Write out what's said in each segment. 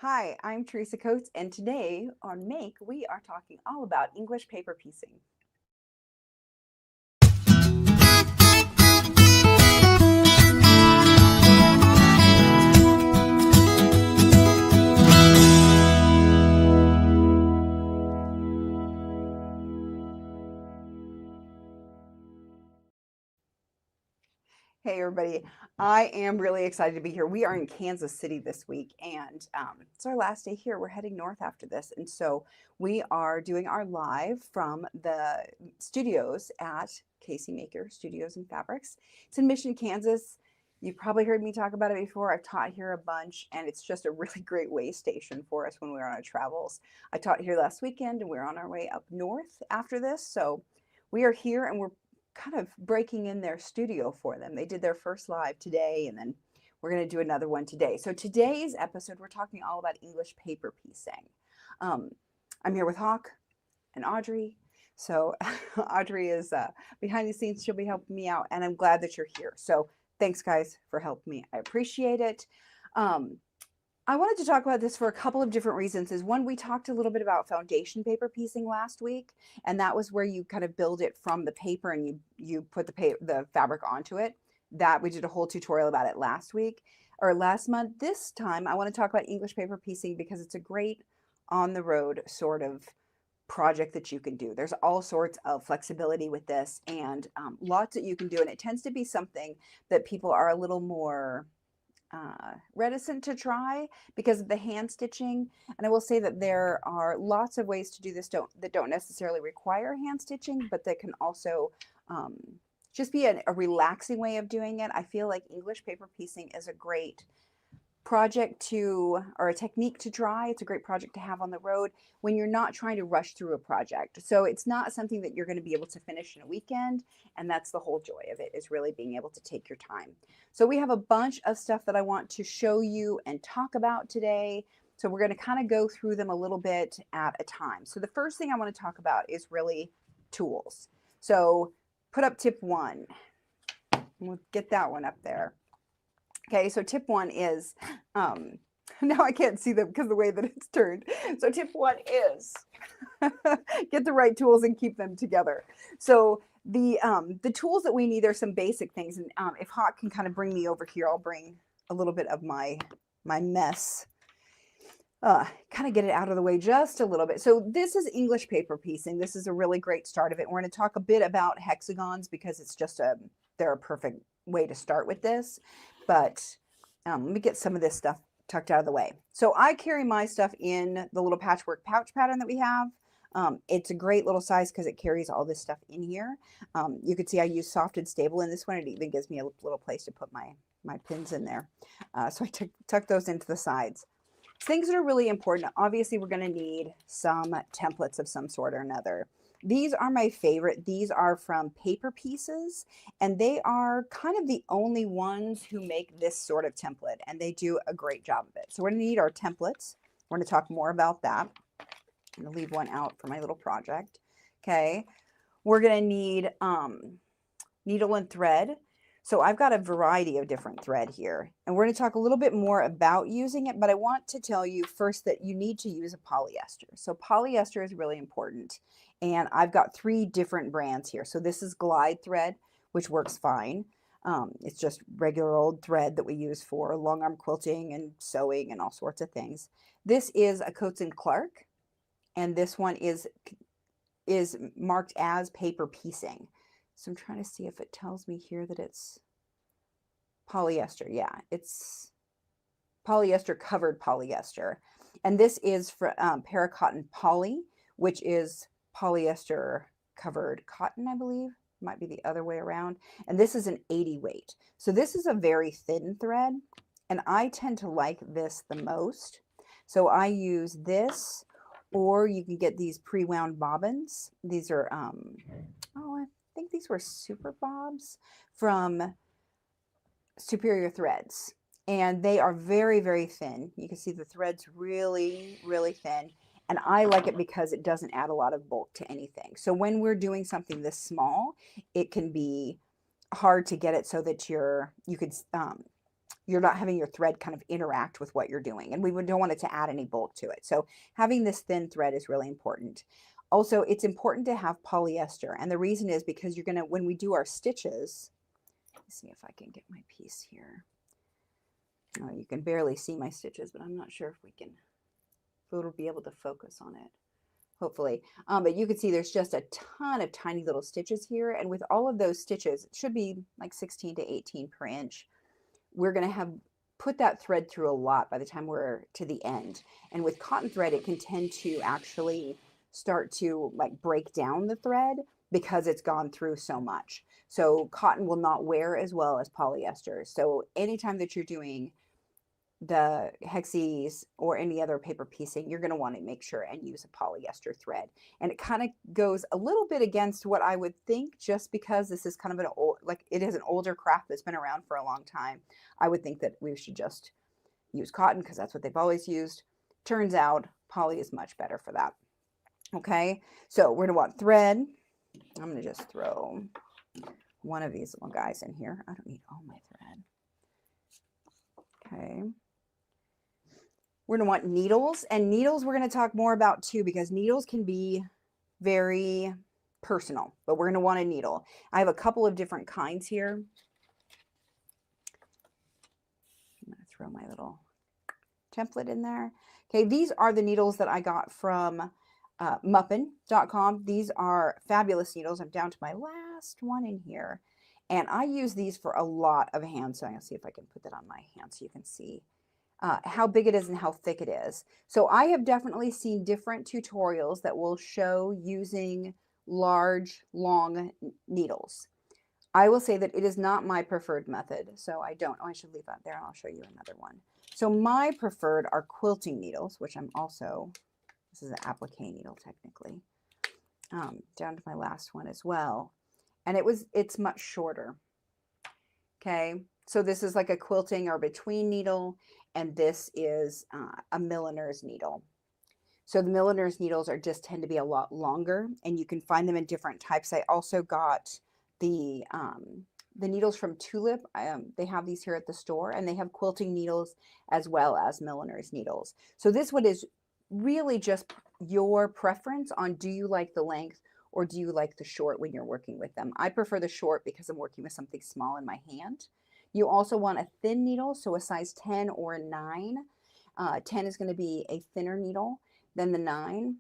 Hi, I'm Teresa Coates, and today on Make, we are talking all about English paper piecing. Hey, everybody. I am really excited to be here. We are in Kansas City this week, and it's our last day here. We're heading north after this. And so we are doing our live from the studios at Casey Maker Studios and Fabrics. It's in Mission, Kansas. You've probably heard me talk about it before. I've taught here a bunch, and it's just a really great way station for us when we're on our travels. I taught here last weekend, and we're on our way up north after this. So we are here, and we're kind of breaking in their studio for them. They did their first live today, and then we're going to do another one today. So today's episode, we're talking all about English paper piecing. I'm here with Hawk and Audrey. So Audrey is behind the scenes. She'll be helping me out, and I'm glad that you're here. So thanks, guys, for helping me. I appreciate it. I wanted to talk about this for a couple of different reasons. Is one, we talked a little bit about foundation paper piecing last week, and that was where you kind of build it from the paper and you put the fabric onto it. That we did a whole tutorial about it last week or last month. This time I want to talk about English paper piecing because it's a great on the road sort of project that you can do. There's all sorts of flexibility with this, and lots that you can do, and it tends to be something that people are a little more reticent to try because of the hand stitching. And I will say that there are lots of ways to do this that don't necessarily require hand stitching, but that can also just be a relaxing way of doing it. I feel like English paper piecing is a great project or a technique to try. It's a great project to have on the road when you're not trying to rush through a project. So it's not something that you're going to be able to finish in a weekend, and that's the whole joy of it, is really being able to take your time. So we have a bunch of stuff that I want to show you and talk about today. So we're going to kind of go through them a little bit at a time. So the first thing I want to talk about is really tools. So put up tip 1. We'll get that one up there. Okay, so tip 1 is, now I can't see them because of the way that it's turned. So tip 1 is get the right tools and keep them together. So the tools that we need are some basic things. And if Hawk can kind of bring me over here, I'll bring a little bit of my mess. Kind of get it out of the way just a little bit. So this is English paper piecing. This is a really great start of it. We're going to talk a bit about hexagons because it's just they're a perfect way to start with this. But let me get some of this stuff tucked out of the way. So I carry my stuff in the little patchwork pouch pattern that we have. It's a great little size because it carries all this stuff in here. You can see I use soft and stable in this one. It even gives me a little place to put my pins in there. So I tuck those into the sides. Things that are really important. Obviously, we're going to need some templates of some sort or another. These are my favorite. These are from Paper Pieces, and they are kind of the only ones who make this sort of template, and they do a great job of it. So we're going to need our templates. We're going to talk more about that. I'm going to leave one out for my little project. Okay. We're going to need needle and thread. So I've got a variety of different thread here, and we're going to talk a little bit more about using it, but I want to tell you first that you need to use a polyester. So polyester is really important, and I've got 3 different brands here. So this is Glide thread, which works fine. It's just regular old thread that we use for long arm quilting and sewing and all sorts of things. This is a Coates & Clark, and this one is marked as paper piecing. So I'm trying to see if it tells me here that it's polyester. Yeah, it's polyester covered polyester. And this is for Paracotton Poly, which is polyester covered cotton, I believe. Might be the other way around. And this is an 80 weight. So this is a very thin thread, and I tend to like this the most. So I use this, or you can get these pre-wound bobbins. These are, I think these were Super Bobs from Superior Threads, and they are very, very thin. You can see the thread's really, really thin, and I like it because it doesn't add a lot of bulk to anything. So when we're doing something this small, it can be hard to get it so that you could you're not having your thread kind of interact with what you're doing. And we don't want it to add any bulk to it. So having this thin thread is really important. Also, it's important to have polyester. And the reason is because you're going to, when we do our stitches, let's see if I can get my piece here. Oh, you can barely see my stitches, but I'm not sure if it'll be able to focus on it. Hopefully. But you can see there's just a ton of tiny little stitches here. And with all of those stitches, it should be like 16 to 18 per inch. We're going to have put that thread through a lot by the time we're to the end. And with cotton thread, it can tend to actually start to like break down the thread because it's gone through so much. So cotton will not wear as well as polyester. So anytime that you're doing the hexes or any other paper piecing, you're going to want to make sure and use a polyester thread. And it kind of goes a little bit against what I would think, just because this is kind of an old, like it is an older craft that's been around for a long time. I would think that we should just use cotton because that's what they've always used. Turns out poly is much better for that. Okay, so we're going to want thread. I'm going to just throw one of these little guys in here. I don't need all my thread. Okay. We're going to want needles, and needles we're going to talk more about too, because needles can be very personal, but we're going to want a needle. I have a couple of different kinds here. I'm going to throw my little template in there. Okay, these are the needles that I got from muppin.com. These are fabulous needles. I'm down to my last one in here, and I use these for a lot of hand sewing. I'll see if I can put that on my hand so you can see how big it is and how thick it is. So I have definitely seen different tutorials that will show using large, long needles. I will say that it is not my preferred method, so I don't. Oh, I should leave that there, and I'll show you another one. So my preferred are quilting needles, which I'm also, this is an applique needle technically, down to my last one as well. And it's much shorter. Okay, so this is like a quilting or between needle, and this is a milliner's needle. So the milliner's needles just tend to be a lot longer, and you can find them in different types. I also got the needles from Tulip. They have these here at the store, and they have quilting needles as well as milliner's needles. So this one is really just your preference on, do you like the length or do you like the short when you're working with them? I prefer the short because I'm working with something small in my hand. You also want a thin needle, so a size 10 or a 9. 10 is going to be a thinner needle than the 9.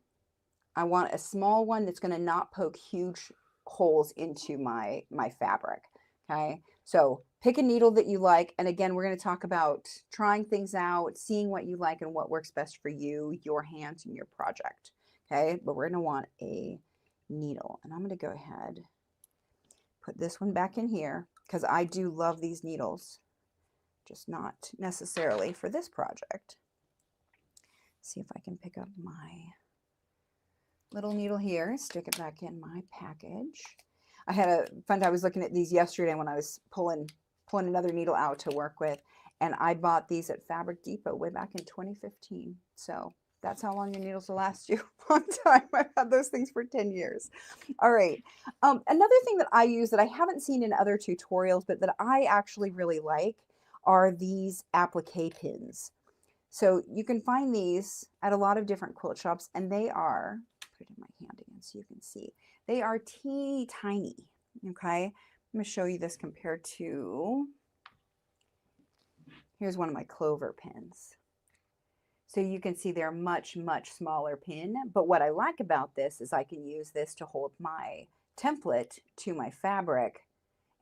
I want a small one that's going to not poke huge holes into my fabric. Okay, so pick a needle that you like. And again, we're going to talk about trying things out, seeing what you like and what works best for you, your hands, and your project. Okay, but we're going to want a needle. And I'm going to go ahead, put this one back in here, because I do love these needles, just not necessarily for this project. See if I can pick up my little needle here, stick it back in my package. I had a fun time. I was looking at these yesterday when I was pulling another needle out to work with, and I bought these at Fabric Depot way back in 2015. So that's how long your needles will last you. A long time. I've had those things for 10 years. All right. Another thing that I use that I haven't seen in other tutorials, but that I actually really like, are these applique pins. So you can find these at a lot of different quilt shops, and they are, put it in my hand again so you can see, they are teeny tiny. Okay. I'm going to show you this compared to, here's one of my clover pins. So you can see they're much, much smaller pin. But what I like about this is I can use this to hold my template to my fabric,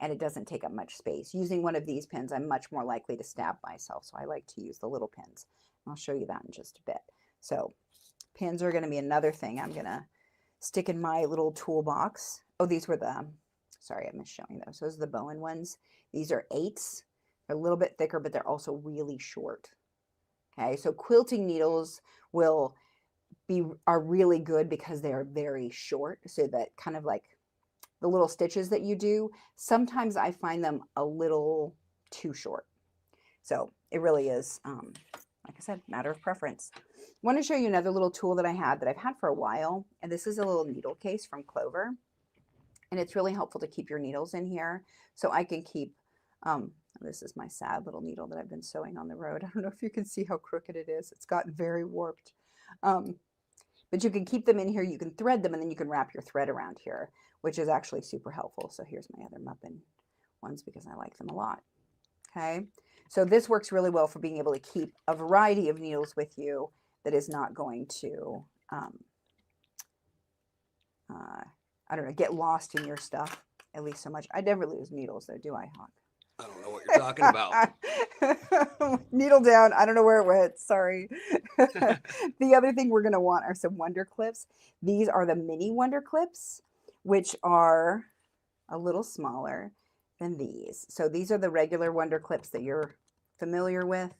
and it doesn't take up much space. Using one of these pins, I'm much more likely to stab myself. So I like to use the little pins. I'll show you that in just a bit. So pins are going to be another thing I'm going to stick in my little toolbox. Oh, these were the, sorry, I missed showing those. Those are the Bowen ones. These are 8s. They're a little bit thicker, but they're also really short. Okay, so quilting needles are really good because they are very short, so that kind of like the little stitches that you do, sometimes I find them a little too short. So it really is, like I said, matter of preference. I want to show you another little tool that I've had for a while, and this is a little needle case from Clover, and it's really helpful to keep your needles in here. So I can keep, This is my sad little needle that I've been sewing on the road. I don't know if you can see how crooked it is. It's gotten very warped. But you can keep them in here. You can thread them, and then you can wrap your thread around here, which is actually super helpful. So here's my other muffin ones because I like them a lot. Okay. So this works really well for being able to keep a variety of needles with you that is not going to, I don't know, get lost in your stuff at least so much. I never lose needles though, do I, Hawk? I don't know what you're talking about. Needle down. I don't know where it went. Sorry. The other thing we're going to want are some Wonder Clips. These are the mini Wonder Clips, which are a little smaller than these. So these are the regular Wonder Clips that you're familiar with.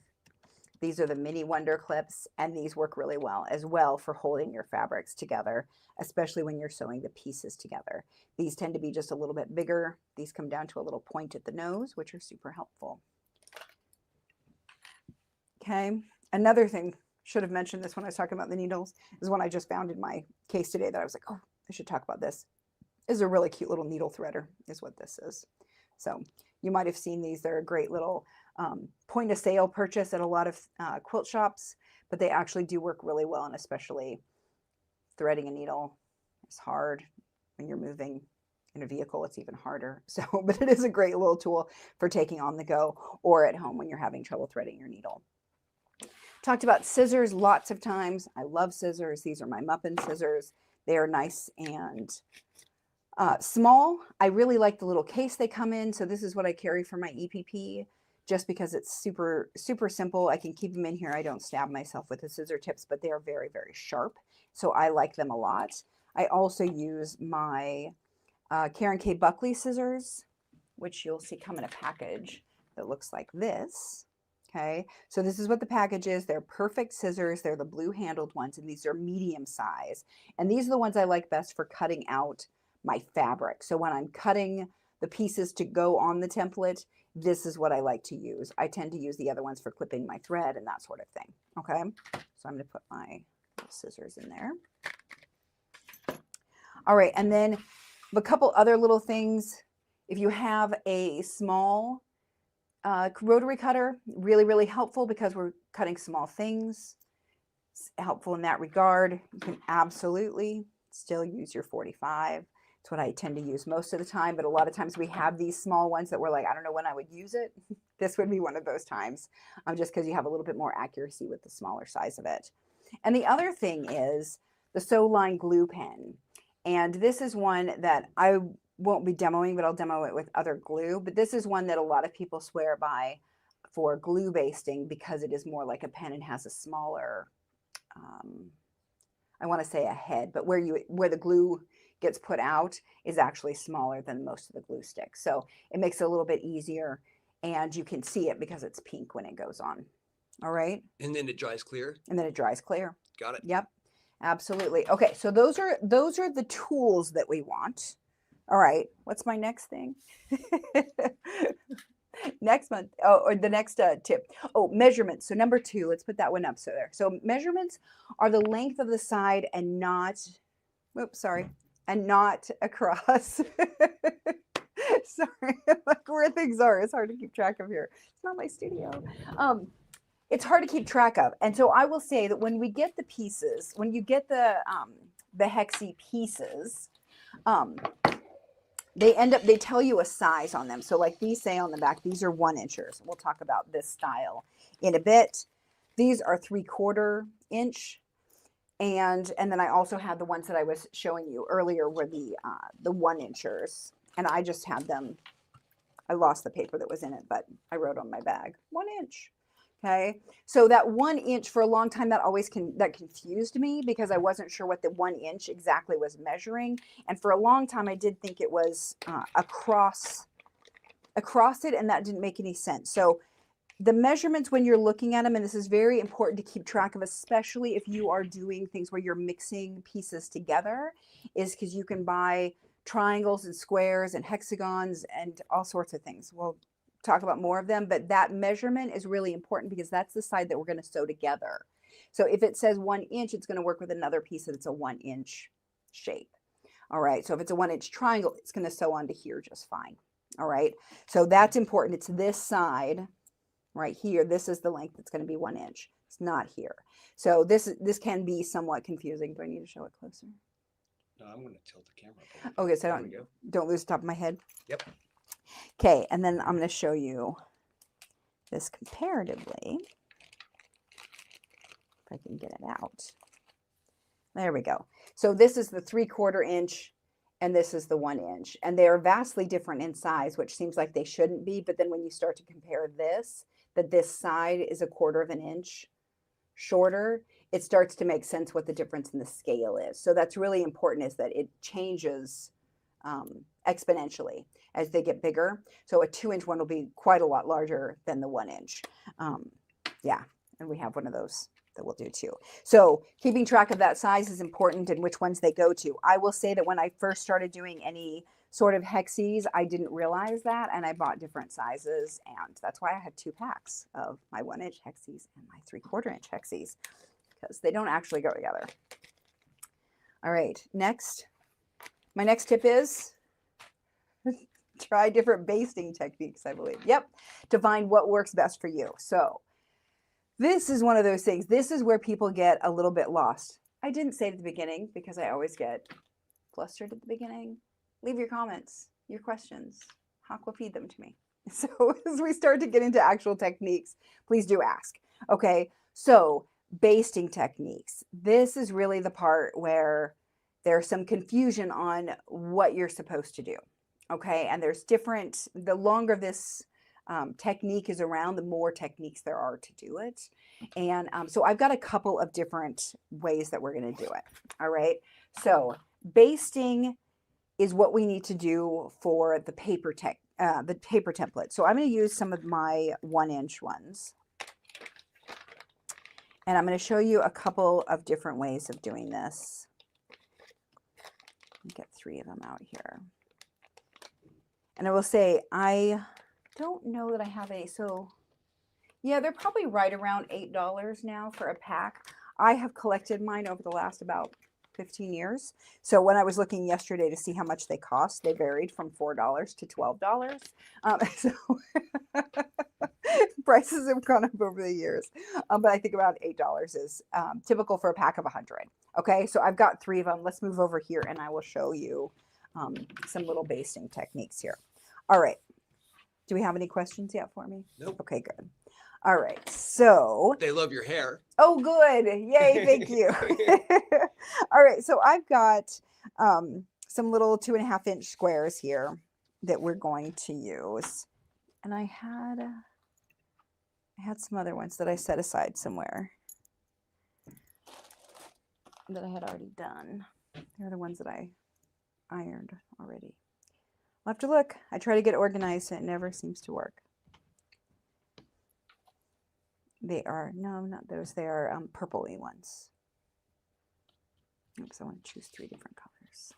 These are the mini Wonder Clips, and these work really well as well for holding your fabrics together, especially when you're sewing the pieces together. These tend to be just a little bit bigger. These come down to a little point at the nose, which are super helpful. Okay, another thing, should have mentioned this when I was talking about the needles, is one I just found in my case today that I was like, oh, I should talk about this. This is a really cute little needle threader is what this is. So you might have seen these. They're a great little point of sale purchase at a lot of quilt shops, but they actually do work really well, and especially threading a needle is hard when you're moving in a vehicle. It's even harder. So, but it is a great little tool for taking on the go or at home when you're having trouble threading your needle. Talked about scissors lots of times. I love scissors. These are my muffin scissors. They are nice and small. I really like the little case they come in. So this is what I carry for my EPP, just because it's super, super simple. I can keep them in here. I don't stab myself with the scissor tips, but they are very, very sharp. So I like them a lot. I also use my Karen K. Buckley scissors, which you'll see come in a package that looks like this. Okay, so this is what the package is. They're perfect scissors. They're the blue handled ones, and these are medium size. And these are the ones I like best for cutting out my fabric. So when I'm cutting the pieces to go on the template, this is what I like to use. I tend to use the other ones for clipping my thread and that sort of thing. Okay, so I'm going to put my scissors in there. All right, and then a couple other little things. If you have a small rotary cutter, really, really helpful because we're cutting small things. It's helpful in that regard. You can absolutely still use your 45. It's what I tend to use most of the time, but a lot of times we have these small ones that we're like, I don't know when I would use it. This would be one of those times, just because you have a little bit more accuracy with the smaller size of it. And the other thing is the Sew Line glue pen. And this is one that I won't be demoing, but I'll demo it with other glue. But this is one that a lot of people swear by for glue basting because it is more like a pen and has a smaller, I want to say a head, but where the glue gets put out is actually smaller than most of the glue sticks. So it makes it a little bit easier, and you can see it because it's pink when it goes on. All right. And then it dries clear. And then it dries clear. Got it. Yep. Absolutely. Okay. So those are the tools that we want. All right. What's my next thing? Next month. Oh, or the next tip. Oh, measurements. So number 2, let's put that one up. So there. So measurements are the length of the side and not, oops, sorry, and not across. Sorry, like where things are. It's hard to keep track of here. It's not my studio. It's hard to keep track of. And so I will say that when we get the pieces, when you get the hexie pieces, they tell you a size on them. So like these say on the back, these are 1-inchers. We'll talk about this style in a bit. These are 3/4 inch. And then I also had the ones that I was showing you earlier were the 1-inchers. And I just had them, I lost the paper that was in it, but I wrote on my bag, 1 inch. Okay, so that 1 inch for a long time, that confused me because I wasn't sure what the 1 inch exactly was measuring. And for a long time, I did think it was across it, and that didn't make any sense. So the measurements when you're looking at them, and this is very important to keep track of, especially if you are doing things where you're mixing pieces together, is because you can buy triangles and squares and hexagons and all sorts of things. We'll talk about more of them, but that measurement is really important because that's the side that we're going to sew together. So if it says 1 inch, it's going to work with another piece that's a 1 inch shape. All right, so if it's a 1 inch triangle, it's going to sew onto here just fine. All right. So that's important. It's this side right here. This is the length that's going to be 1 inch. It's not here. So this can be somewhat confusing. Do I need to show it closer? No, I'm going to tilt the camera up. Okay, so There we go. don't lose the top of my head. Yep. Okay, and then I'm going to show you this comparatively. If I can get it out. There we go. So this is the 3/4 inch and this is the 1 inch. And they are vastly different in size, which seems like they shouldn't be. But then when you start to compare this, that this side is 1/4 of an inch shorter, it starts to make sense what the difference in the scale is. So that's really important, is that it changes exponentially as they get bigger. So a 2-inch one will be quite a lot larger than the 1 inch. Yeah, and we have one of those that we'll do too. So keeping track of that size is important and which ones they go to. I will say that when I first started doing any sort of hexes, I didn't realize that, and I bought different sizes, and that's why I had 2 packs of my 1-inch hexes and my 3/4 inch hexes, because they don't actually go together. All right, next. My next tip is try different basting techniques, I believe. Yep, to find what works best for you. So this is one of those things. This is where people get a little bit lost. I didn't say it at the beginning because I always get flustered at the beginning. Leave your comments, your questions. Hawk will feed them to me. So as we start to get into actual techniques, please do ask. Okay, so basting techniques. This is really the part where there's some confusion on what you're supposed to do. Okay, and there's different, the longer this technique is around, the more techniques there are to do it. And so I've got a couple of different ways that we're going to do it. All right, so basting is what we need to do for the paper template. So I'm going to use some of my 1-inch ones. And I'm going to show you a couple of different ways of doing this. Get 3 of them out here. And I will say, I don't know that I have any. So yeah, they're probably right around $8 now for a pack. I have collected mine over the last about 15 years. So when I was looking yesterday to see how much they cost, they varied from $4 to $12. So prices have gone up over the years. But I think about $8 is typical for a pack of 100. Okay, so I've got 3 of them. Let's move over here and I will show you some little basting techniques here. All right. Do we have any questions yet for me? Nope. Okay, good. All right, so. They love your hair. Oh, good. Yay, thank you. All right, so I've got some little 2.5-inch squares here that we're going to use. And I had some other ones that I set aside somewhere that I had already done. They're the ones that I ironed already. I'll have to look. I try to get organized and it never seems to work. They are, no, not those. They are purpley ones. Oops, I want to choose 3 different colors.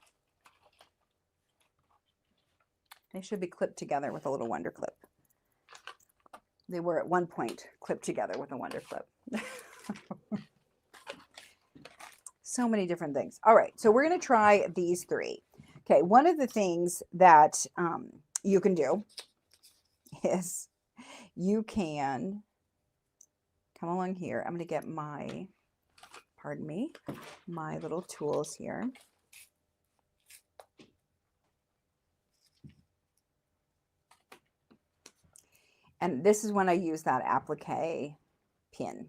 They should be clipped together with a little Wonder Clip. They were at one point clipped together with a Wonder Clip. So many different things. All right, so we're going to try these 3. Okay, one of the things that you can do is you can come along here. I'm going to get my, pardon me, my little tools here. And this is when I use that applique pin.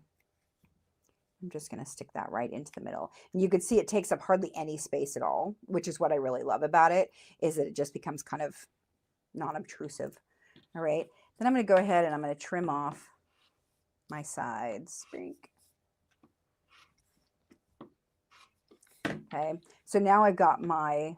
I'm just going to stick that right into the middle. And you can see it takes up hardly any space at all, which is what I really love about it, is that it just becomes kind of non-obtrusive. All right. Then I'm going to go ahead and I'm going to trim off my sides. Okay. So now I've got my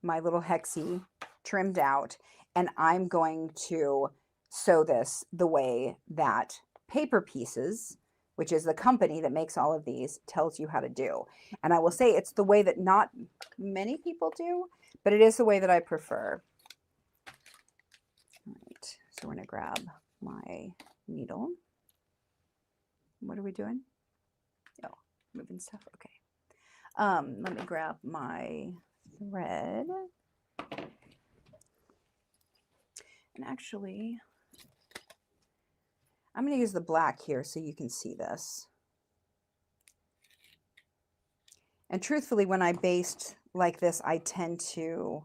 little hexie trimmed out, and I'm going to sew this the way that Paper Pieces, which is the company that makes all of these, tells you how to do. And I will say it's the way that not many people do, but it is the way that I prefer. All right, so we're going to grab my needle. What are we doing? Oh, moving stuff. Okay. Let me grab my thread. And actually, I'm going to use the black here so you can see this. And truthfully, when I baste like this, I tend to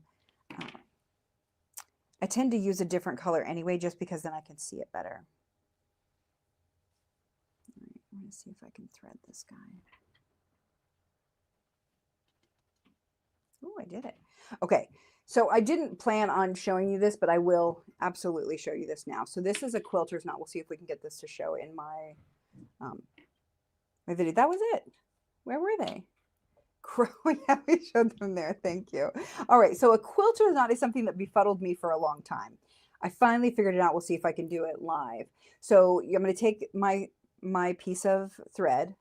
use a different color anyway, just because then I can see it better. All right, I'm going to see if I can thread this guy. Oh, I did it. Okay, so I didn't plan on showing you this, but I will absolutely show you this now. So this is a quilter's knot. We'll see if we can get this to show in my my video. That was it. Where were they? Yeah, we showed them there. Thank you. All right, so a quilter's knot is something that befuddled me for a long time. I finally figured it out. We'll see if I can do it live. So I'm going to take my piece of thread.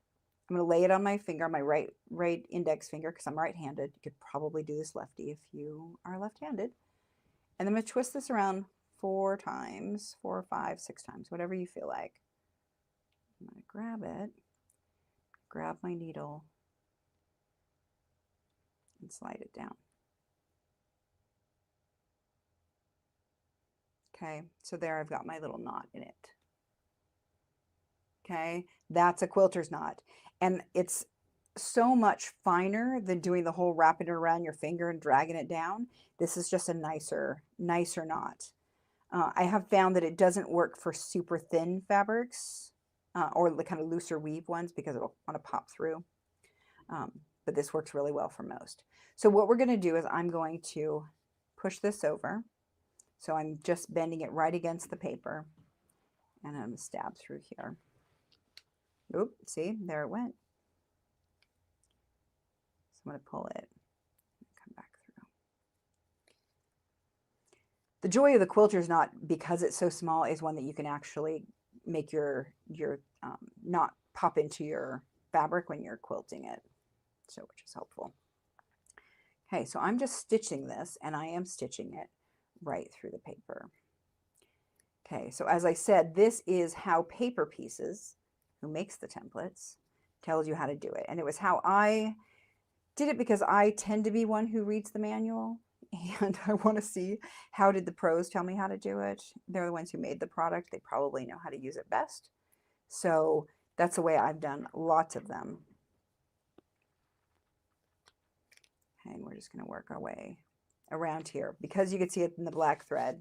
I'm going to lay it on my finger, my right index finger, because I'm right-handed. You could probably do this lefty if you are left-handed. And I'm going to twist this around 4 times, 4, 5, 6 times, whatever you feel like. I'm going to grab it, grab my needle, and slide it down. Okay, so there I've got my little knot in it. Okay, that's a quilter's knot. And it's so much finer than doing the whole wrapping it around your finger and dragging it down. This is just a nicer knot. I have found that it doesn't work for super thin fabrics or the kind of looser weave ones because it'll want to pop through. But this works really well for most. So what we're going to do is I'm going to push this over. So I'm just bending it right against the paper, and I'm going to stab through here. Oop, see, there it went. So I'm going to pull it and come back through. The joy of the quilter's knot, because it's so small, is one that you can actually make your knot pop into your fabric when you're quilting it, so which is helpful. Okay, so I'm just stitching this, and I am stitching it right through the paper. Okay, so as I said, this is how Paper Pieces, who makes the templates, tells you how to do it. And it was how I did it because I tend to be one who reads the manual, and I want to see how did the pros tell me how to do it. They're the ones who made the product. They probably know how to use it best. So that's the way I've done lots of them. Okay, and we're just going to work our way around here. Because you can see it in the black thread,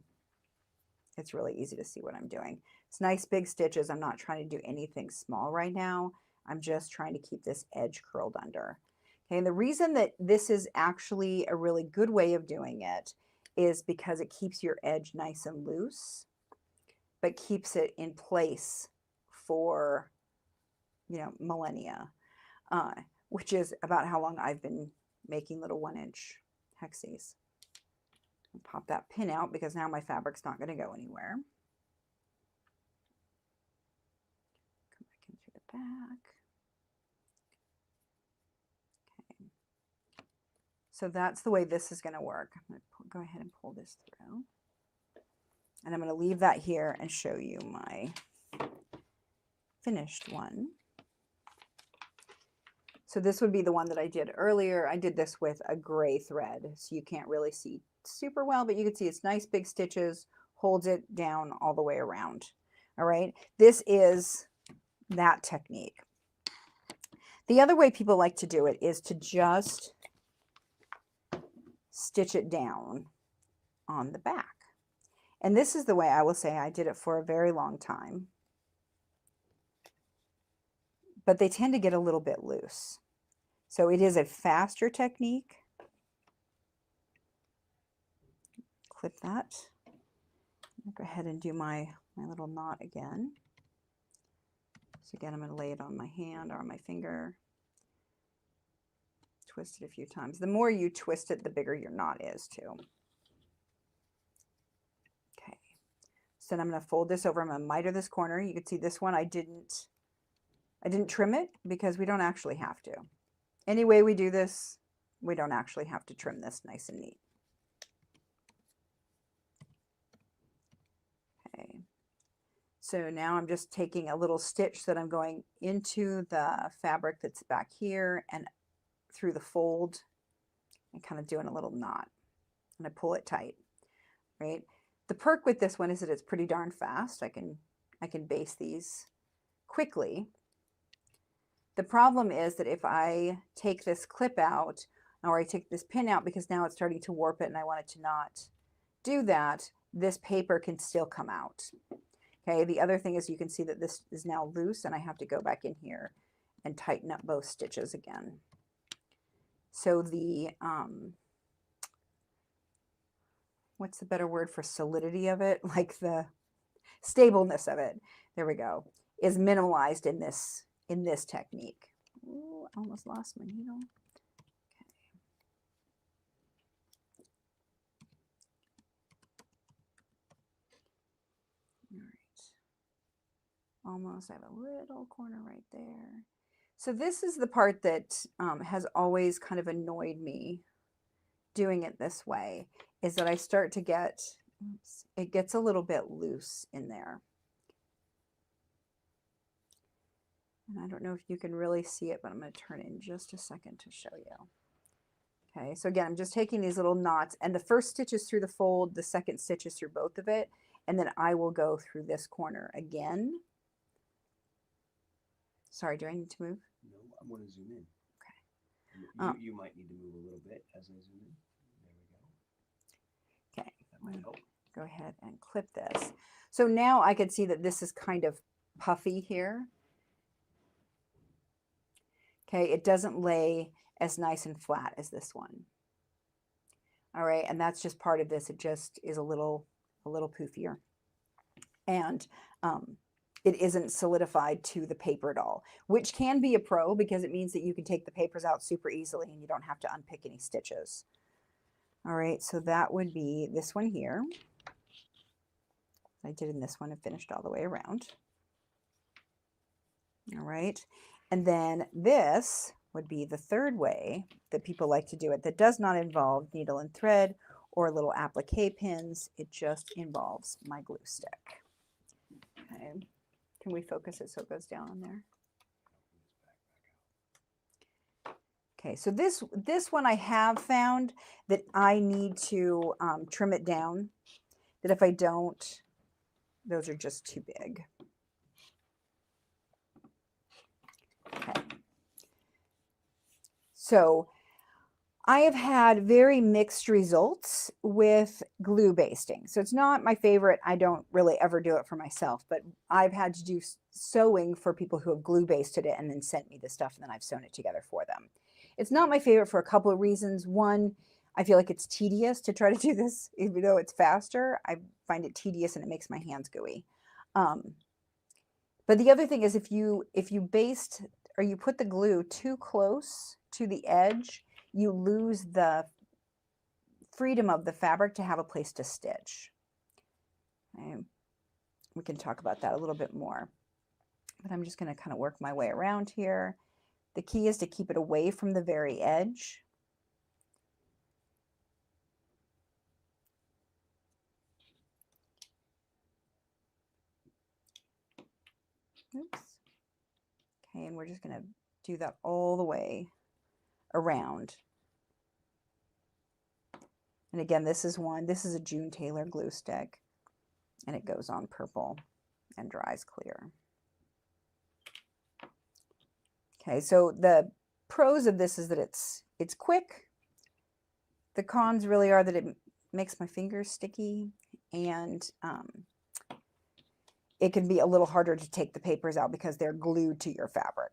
it's really easy to see what I'm doing. It's nice big stitches. I'm not trying to do anything small right now. I'm just trying to keep this edge curled under. Okay, and the reason that this is actually a really good way of doing it is because it keeps your edge nice and loose, but keeps it in place for, you know, millennia, which is about how long I've been making little 1-inch hexies. I'll pop that pin out because now my fabric's not going to go anywhere. Come back in through the back. Okay. So that's the way this is going to work. I'm going to go ahead and pull this through. And I'm going to leave that here and show you my finished one. So this would be the one that I did earlier. I did this with a gray thread, so you can't really see super well, but you can see it's nice big stitches, holds it down all the way around. All right, this is that technique. The other way people like to do it is to just stitch it down on the back. And this is the way I will say I did it for a very long time. But they tend to get a little bit loose. So it is a faster technique. Clip that. I'll go ahead and do my little knot again. So again, I'm going to lay it on my hand or on my finger. Twist it a few times. The more you twist it, the bigger your knot is too. Okay. So then I'm going to fold this over. I'm going to miter this corner. You can see this one I didn't trim it because we don't actually have to. Any way we do this, we don't actually have to trim this nice and neat. Okay. So now I'm just taking a little stitch that I'm going into the fabric that's back here and through the fold and kind of doing a little knot. And I pull it tight, right? The perk with this one is that it's pretty darn fast. I can baste these quickly. The problem is that if I take this clip out, or I take this pin out because now it's starting to warp it and I want it to not do that, this paper can still come out. Okay, the other thing is you can see that this is now loose and I have to go back in here and tighten up both stitches again. So the, what's the better word for solidity of it? Like the stableness of it, there we go, is minimalized in this technique. Ooh, I almost lost my needle. Okay. All right. Almost, I have a little corner right there. So this is the part that has always kind of annoyed me doing it this way, is that I start to get, oops, it gets a little bit loose in there. And I don't know if you can really see it, but I'm going to turn it in just a second to show you. Okay, so again, I'm just taking these little knots, and the first stitch is through the fold, the second stitch is through both of it, and then I will go through this corner again. Sorry, do I need to move? No, I want to zoom in. Okay. You might need to move a little bit as I zoom in. There we go. Okay. That might help. Go ahead and clip this. So now I can see that this is kind of puffy here. Okay, it doesn't lay as nice and flat as this one. All right, and that's just part of this. It just is a little poofier. And it isn't solidified to the paper at all, which can be a pro because it means that you can take the papers out super easily and you don't have to unpick any stitches. All right, so that would be this one here. I did in this one and finished all the way around. All right, and then this would be the third way that people like to do it that does not involve needle and thread or little applique pins. It just involves my glue stick. Okay, can we focus it so it goes down on there? Okay, so this one I have found that I need to trim it down, that if I don't, those are just too big. Okay. So I have had very mixed results with glue basting. So it's not my favorite. I don't really ever do it for myself, but I've had to do sewing for people who have glue basted it and then sent me the stuff and then I've sewn it together for them. It's not my favorite for a couple of reasons. One, I feel like it's tedious to try to do this, even though it's faster. I find it tedious and it makes my hands gooey. But the other thing is if you baste or you put the glue too close to the edge, you lose the freedom of the fabric to have a place to stitch. Okay. We can talk about that a little bit more. But I'm just going to kind of work my way around here. The key is to keep it away from the very edge. Oops. Okay, and we're just going to do that all the way around. And again, this is a June Taylor glue stick, and it goes on purple and dries clear. Okay, so the pros of this is that it's quick. The cons really are that it makes my fingers sticky, and it can be a little harder to take the papers out because they're glued to your fabric.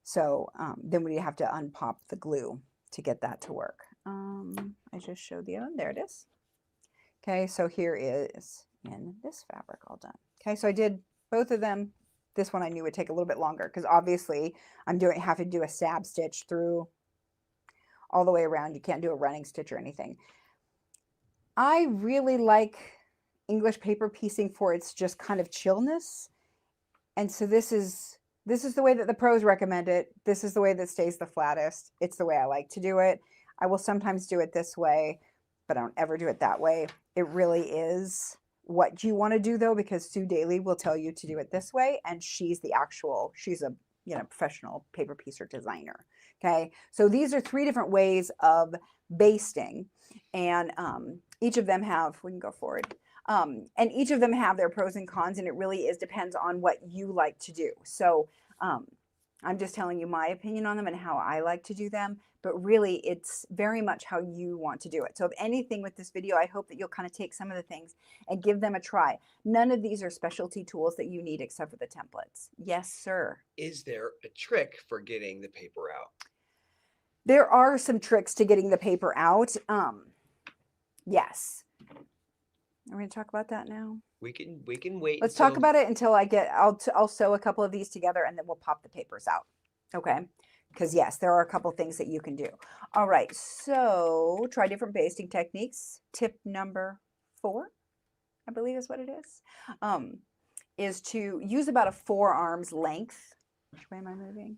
So then we have to unpop the glue to get that to work. I just showed the other, there it is. Okay, so here is in this fabric all done. Okay, so I did both of them. This one I knew would take a little bit longer because obviously I'm have to do a stab stitch through all the way around. You can't do a running stitch or anything. I really like English paper piecing for its just kind of chillness. And so this is the way that the pros recommend it. This is the way that stays the flattest. It's the way I like to do it. I will sometimes do it this way, but I don't ever do it that way. It really is what you want to do though, because Sue Daly will tell you to do it this way. And she's a professional paper piecer designer. Okay. So these are 3 different ways of basting. And each of them have, we can go forward. And each of them have their pros and cons, and it really depends on what you like to do. So I'm just telling you my opinion on them and how I like to do them, but really it's very much how you want to do it. So if anything with this video, I hope that you'll kind of take some of the things and give them a try. None of these are specialty tools that you need except for the templates. Yes, sir. Is there a trick for getting the paper out? There are some tricks to getting the paper out. Yes. Are we going to talk about that now? We can wait. Let's talk about it until I'll sew a couple of these together and then we'll pop the papers out. Okay. Because yes, there are a couple things that you can do. All right. So try different basting techniques. Tip number 4, I believe is what it is to use about a 4 arms length. Which way am I moving?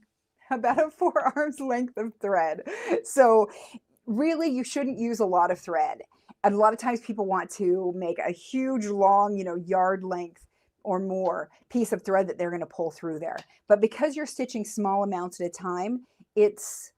About a 4 arms length of thread. So really you shouldn't use a lot of thread. And a lot of times people want to make a huge, long, yard length or more piece of thread that they're going to pull through there. But because you're stitching small amounts at a time, it's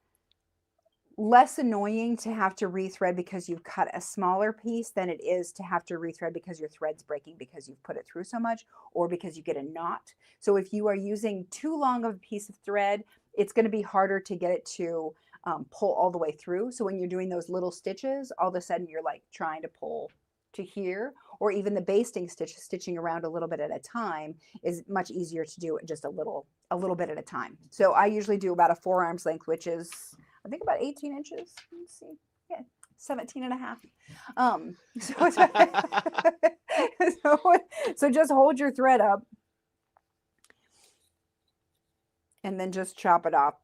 less annoying to have to rethread because you've cut a smaller piece than it is to have to rethread because your thread's breaking because you've put it through so much or because you get a knot. So if you are using too long of a piece of thread, it's going to be harder to get it to pull all the way through. So when you're doing those little stitches, all of a sudden you're like trying to pull to here, or even the basting stitch, stitching around a little bit at a time is much easier to do it just a little bit at a time. So I usually do about a 4 arms length, which is I think about 18 inches. Let's see. Yeah, 17 and a half. So just hold your thread up and then just chop it off.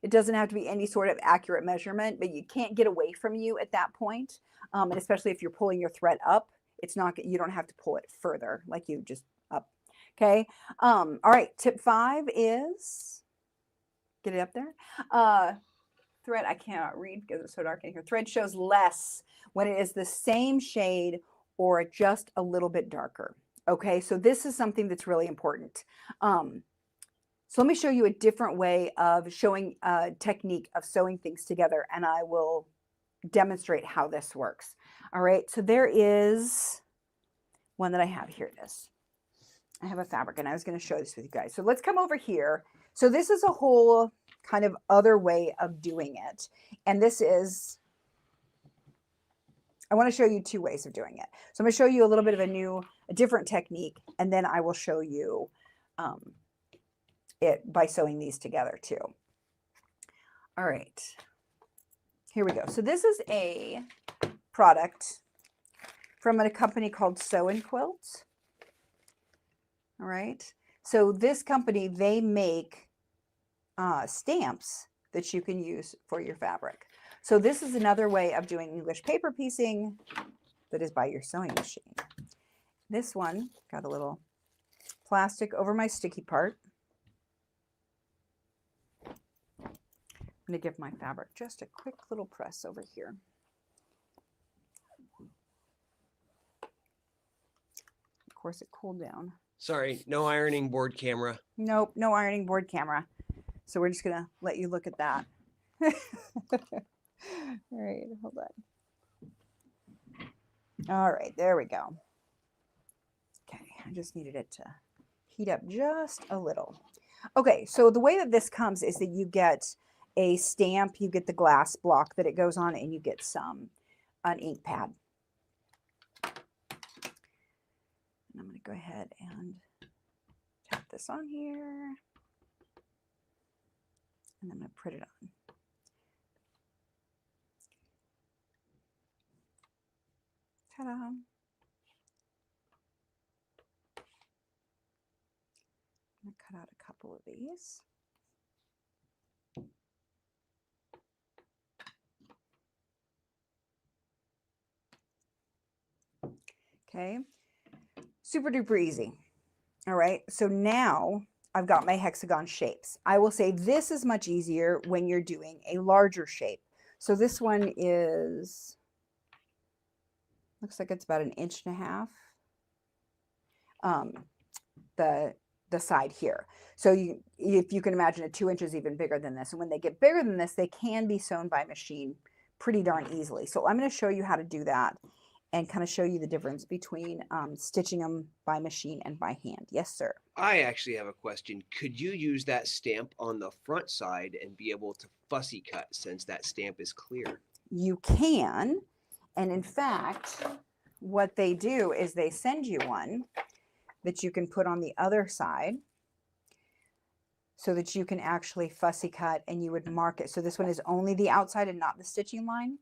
It doesn't have to be any sort of accurate measurement, but you can't get away from you at that point. And especially if you're pulling your thread up, it's not, you don't have to pull it further, like you just up. Okay. All right. Tip 5 is, get it up there. Thread, I cannot read because it's so dark in here. Thread shows less when it is the same shade or just a little bit darker. Okay. So this is something that's really important. So let me show you a different way of showing a technique of sewing things together, and I will demonstrate how this works. All right, so there is one that I have. Here it is. I have a fabric, and I was going to show this with you guys. So let's come over here. So this is a whole kind of other way of doing it, and this is, I want to show you 2 ways of doing it. So I'm going to show you a little bit of a different technique, and then I will show you it by sewing these together too. All right, here we go. So this is a product from a company called Sew and Quilt. All right, so this company, they make stamps that you can use for your fabric. So this is another way of doing English paper piecing that is by your sewing machine. This one got a little plastic over my sticky part. I'm going to give my fabric just a quick little press over here. Of course, it cooled down. Sorry, no ironing board camera. Nope, no ironing board camera. So we're just going to let you look at that. All right, hold on. All right, there we go. Okay, I just needed it to heat up just a little. Okay, so the way that this comes is that you get a stamp, you get the glass block that it goes on, and you get an ink pad. And I'm going to go ahead and tap this on here, and I'm going to put it on. Ta-da! I'm going to cut out a couple of these. Okay, super duper easy. All right, so now I've got my hexagon shapes. I will say this is much easier when you're doing a larger shape. So this one is, looks like it's about 1.5 inches. The side here. So if you can imagine, a 2 inches even bigger than this. And when they get bigger than this, they can be sewn by machine pretty darn easily. So I'm going to show you how to do that. and kind of show you the difference between stitching them by machine and by hand. Yes, sir. I actually have a question. Could you use that stamp on the front side and be able to fussy cut since that stamp is clear? You can, and in fact, what they do is they send you one that you can put on the other side so that you can actually fussy cut, and you would mark it. So this one is only the outside and not the stitching line.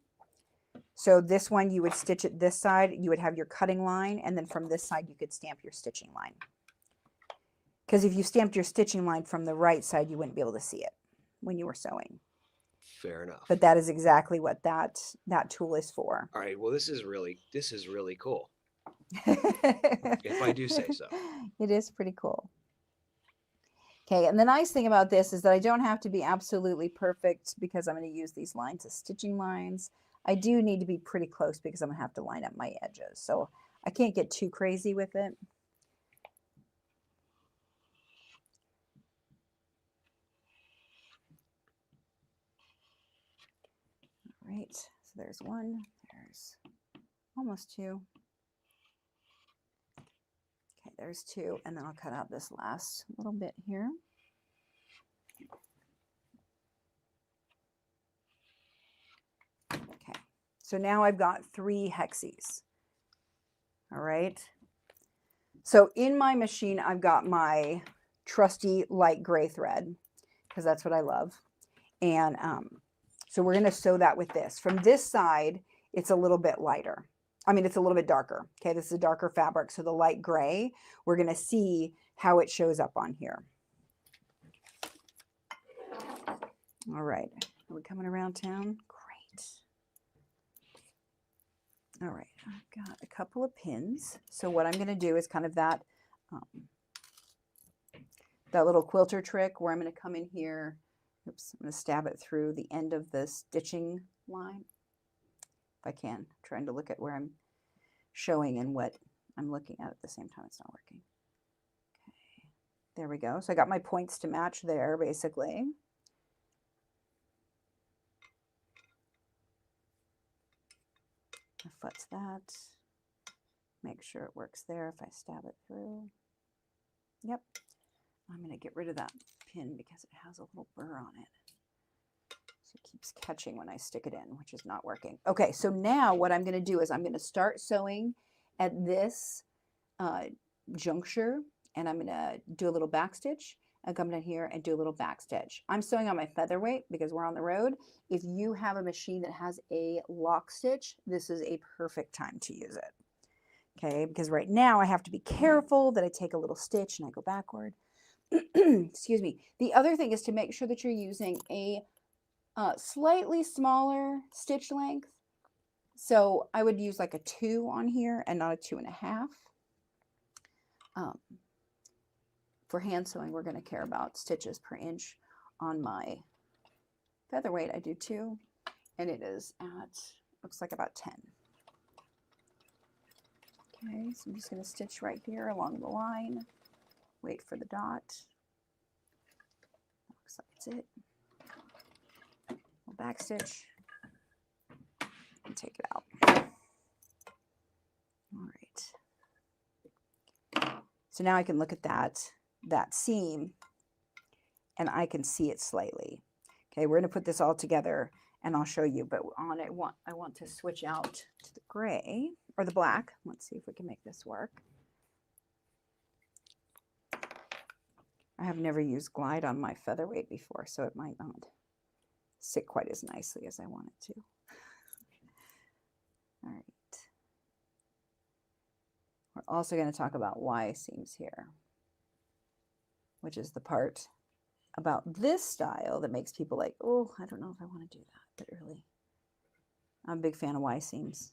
So this one, you would stitch it this side, you would have your cutting line, and then from this side, you could stamp your stitching line. Because if you stamped your stitching line from the right side, you wouldn't be able to see it when you were sewing. Fair enough. But that is exactly what that tool is for. All right. Well, this is really cool. If I do say so. It is pretty cool. Okay, and the nice thing about this is that I don't have to be absolutely perfect because I'm going to use these lines as stitching lines. I do need to be pretty close because I'm going to have to line up my edges. So I can't get too crazy with it. All right, so there's one, there's almost two. Okay, there's two, and then I'll cut out this last little bit here. Okay, so now I've got 3 hexies. All right. So in my machine, I've got my trusty light gray thread because that's what I love. And so we're going to sew that with this. From this side, it's a little bit lighter. I mean, it's a little bit darker. Okay, this is a darker fabric. So the light gray, we're going to see how it shows up on here. All right. Are we coming around town? Great. All right, I've got a couple of pins. So what I'm going to do is kind of that little quilter trick where I'm going to come in here. Oops, I'm going to stab it through the end of the stitching line. If I can, trying to look at where I'm showing and what I'm looking at the same time. It's not working. Okay, there we go. So I got my points to match there, basically. I futz that. Make sure it works there if I stab it through. Yep. I'm going to get rid of that pin because it has a little burr on it. So it keeps catching when I stick it in, which is not working. Okay, so now what I'm going to do is I'm going to start sewing at this juncture, and I'm going to do a little back stitch and come down here and do a little back stitch. I'm sewing on my featherweight because we're on the road. If you have a machine that has a lock stitch, this is a perfect time to use it. Okay, because right now I have to be careful that I take a little stitch and I go backward. Excuse me. The other thing is to make sure that you're using a slightly smaller stitch length. So I would use like a 2 on here and not a 2.5. For hand sewing, we're going to care about stitches per inch. On my featherweight, I do 2, and it is at, looks like about 10. Okay, so I'm just going to stitch right here along the line, wait for the dot. Looks like that's it. We'll back stitch and take it out. All right. So now I can look at that seam and I can see it slightly. Okay, we're going to put this all together and I'll show you, but on it, I want to switch out to the gray or the black. Let's see if we can make this work. I have never used glide on my featherweight before, so it might not sit quite as nicely as I want it to. All right. We're also going to talk about Y seams here, which is the part about this style that makes people like, oh, I don't know if I want to do that, but really, I'm a big fan of Y seams.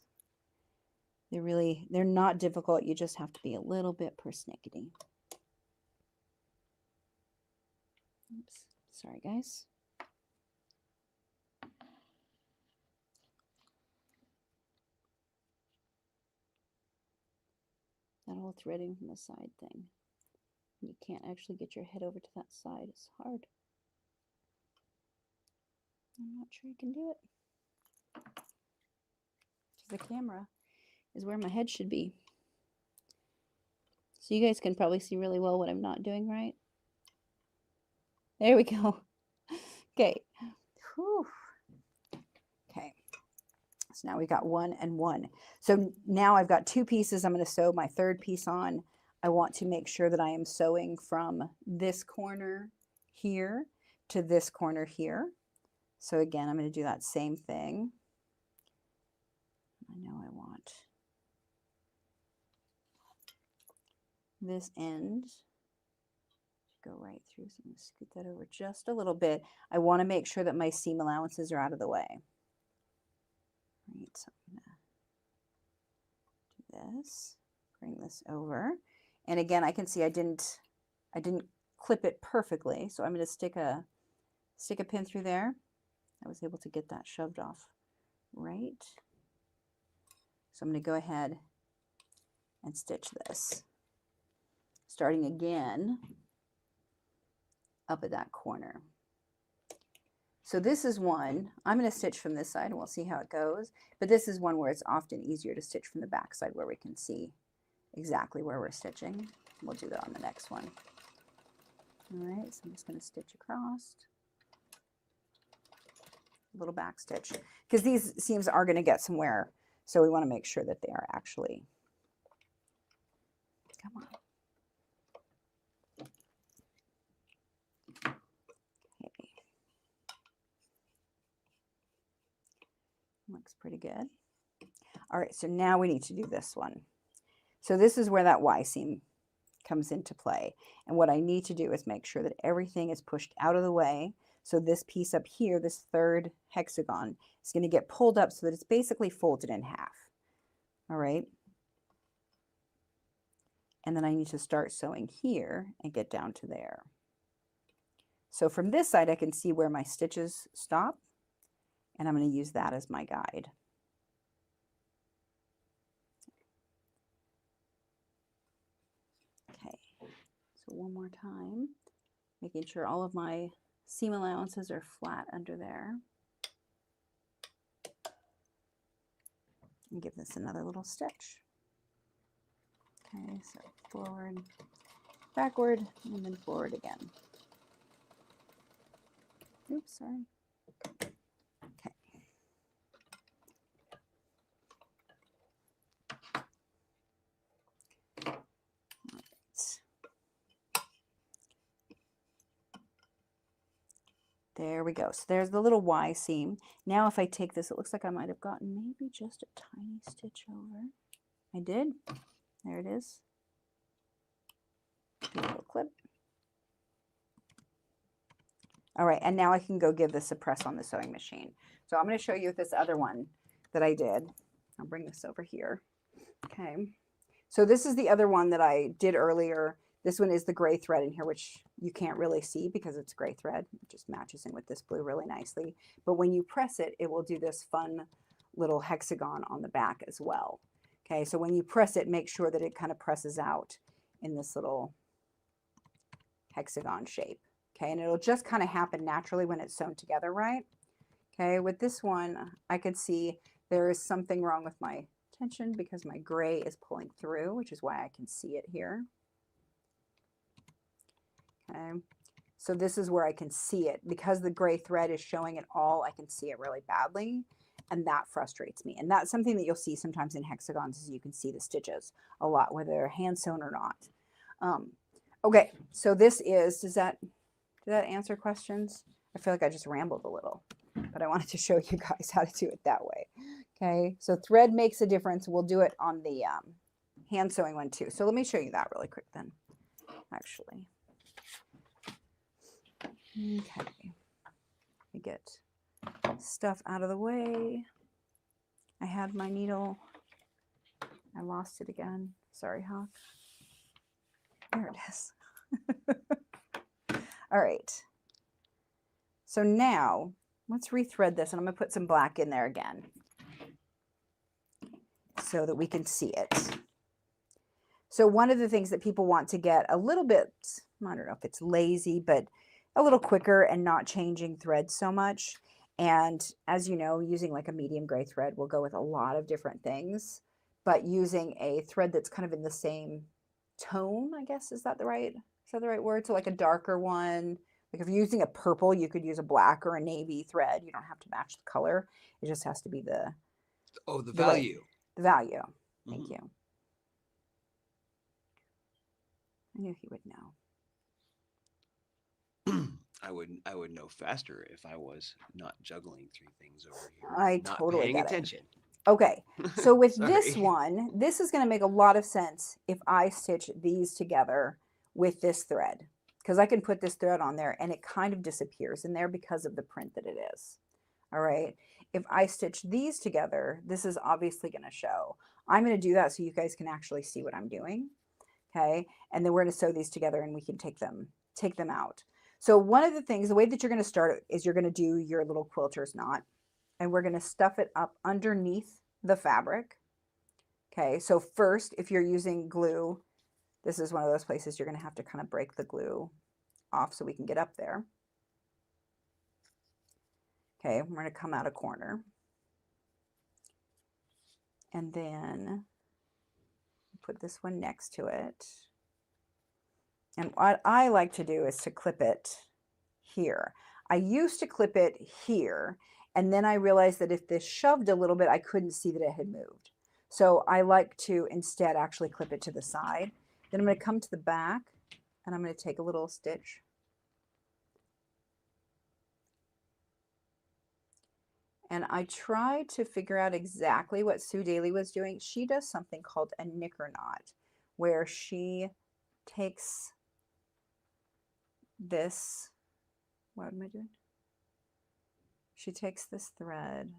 They're not difficult. You just have to be a little bit persnickety. Oops, sorry guys. That whole threading from the side thing. You can't actually get your head over to that side. It's hard. I'm not sure you can do it. The camera is where my head should be. So you guys can probably see really well what I'm not doing right. There we go. Okay. Whew. Okay. So now we got 1 and 1. So now I've got 2 pieces. I'm going to sew my third piece on. I want to make sure that I am sewing from this corner here to this corner here. So again, I'm going to do that same thing. I know I want this end to go right through. So I'm going to scoot that over just a little bit. I want to make sure that my seam allowances are out of the way. Right, so I'm going to do this, bring this over. And again, I can see I didn't clip it perfectly. So I'm going to stick a pin through there. I was able to get that shoved off right. So I'm going to go ahead and stitch this, starting again up at that corner. So this is one, I'm going to stitch from this side and we'll see how it goes, but this is one where it's often easier to stitch from the back side where we can see exactly where we're stitching. We'll do that on the next one. All right, so I'm just going to stitch across, a little back stitch, because these seams are going to get some wear, so we want to make sure that they are actually, come on. Okay. Looks pretty good. All right, so now we need to do this one. So this is where that Y seam comes into play. And what I need to do is make sure that everything is pushed out of the way. So this piece up here, this third hexagon, is going to get pulled up so that it's basically folded in half. All right. And then I need to start sewing here and get down to there. So from this side, I can see where my stitches stop, and I'm going to use that as my guide. Okay, so one more time, making sure all of my seam allowances are flat under there. And give this another little stitch. Okay, so forward, backward, and then forward again. Oops, sorry. Okay. All right. There we go. So there's the little Y seam. Now if I take this, it looks like I might have gotten maybe just a tiny stitch over. I did. There it is. A little clip. All right, and now I can go give this a press on the sewing machine. So I'm going to show you this other one that I did. I'll bring this over here. Okay. So this is the other one that I did earlier. This one is the gray thread in here, which you can't really see because it's gray thread. It just matches in with this blue really nicely. But when you press it, it will do this fun little hexagon on the back as well. Okay, so when you press it, make sure that it kind of presses out in this little hexagon shape. Okay, and it'll just kind of happen naturally when it's sewn together, right? Okay, with this one, I could see there is something wrong with my tension because my gray is pulling through, which is why I can see it here. Okay, so this is where I can see it. Because the gray thread is showing it all, I can see it really badly, and that frustrates me. And that's something that you'll see sometimes in hexagons, is you can see the stitches a lot, whether they're hand sewn or not. Okay, so this is, did that answer questions? I feel like I just rambled a little, but I wanted to show you guys how to do it that way. Okay, so thread makes a difference. We'll do it on the hand sewing one too. So let me show you that really quick then, actually. Okay, let me get stuff out of the way. I had my needle. I lost it again. Sorry, Hawk. There it is. All right. So now let's rethread this, and I'm going to put some black in there again so that we can see it. So one of the things that people want to get a little bit, I don't know if it's lazy, but a little quicker and not changing thread so much. And as you know, using like a medium gray thread will go with a lot of different things. but using a thread that's kind of in the same tone, I guess. Is that the right word? So like a darker one. Like if you're using a purple, you could use a black or a navy thread. You don't have to match the color. It just has to be the Oh, the right value. the value. Thank Mhm. you. I knew he would know. I would know faster if I was not juggling three things over here, I not totally paying get it. attention. Okay, so with this Sorry. one, this is going to make a lot of sense if I stitch these together with this thread, because I can put this thread on there and it kind of disappears in there because of the print that it is. All right, if I stitch these together, this is obviously going to show. I'm going to do that so you guys can actually see what I'm doing. Okay, and then we're going to sew these together and we can take them out. So one of the things, the way that you're going to start is you're going to do your little quilter's knot, and we're going to stuff it up underneath the fabric. Okay, so first, if you're using glue, this is one of those places you're going to have to kind of break the glue off so we can get up there. Okay, we're going to come out a corner. And then put this one next to it. And what I like to do is to clip it here. I used to clip it here, and then I realized that if this shoved a little bit, I couldn't see that it had moved. So I like to instead actually clip it to the side. Then I'm going to come to the back, and I'm going to take a little stitch. And I tried to figure out exactly what Sue Daly was doing. She does something called a knicker knot, where she takes this, what am I doing? She takes this thread,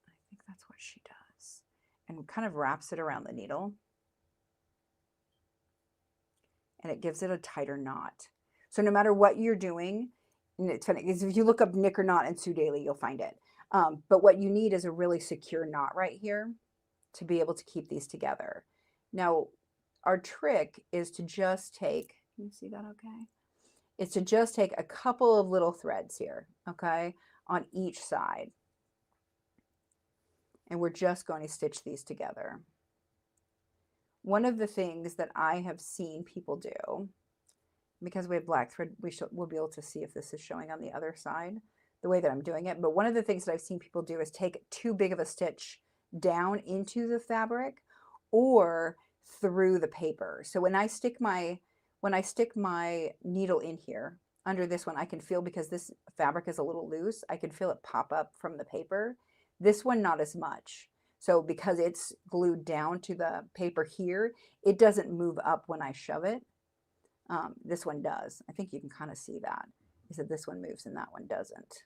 I think that's what she does, and kind of wraps it around the needle. And it gives it a tighter knot. So no matter what you're doing, and it's funny, because if you look up knicker knot and Sue Daly, you'll find it. But what you need is a really secure knot right here to be able to keep these together. Now, our trick is to just take, can you see that okay? It's to just take a couple of little threads here, okay, on each side. And we're just going to stitch these together. One of the things that I have seen people do, because we have black thread, we'll be able to see if this is showing on the other side, the way that I'm doing it. But one of the things that I've seen people do is take too big of a stitch down into the fabric or through the paper. So when I stick my needle in here under this one, I can feel, because this fabric is a little loose, I can feel it pop up from the paper. This one, not as much. So because it's glued down to the paper here, it doesn't move up when I shove it. This one does. I think you can kind of see that, is that this one moves and that one doesn't.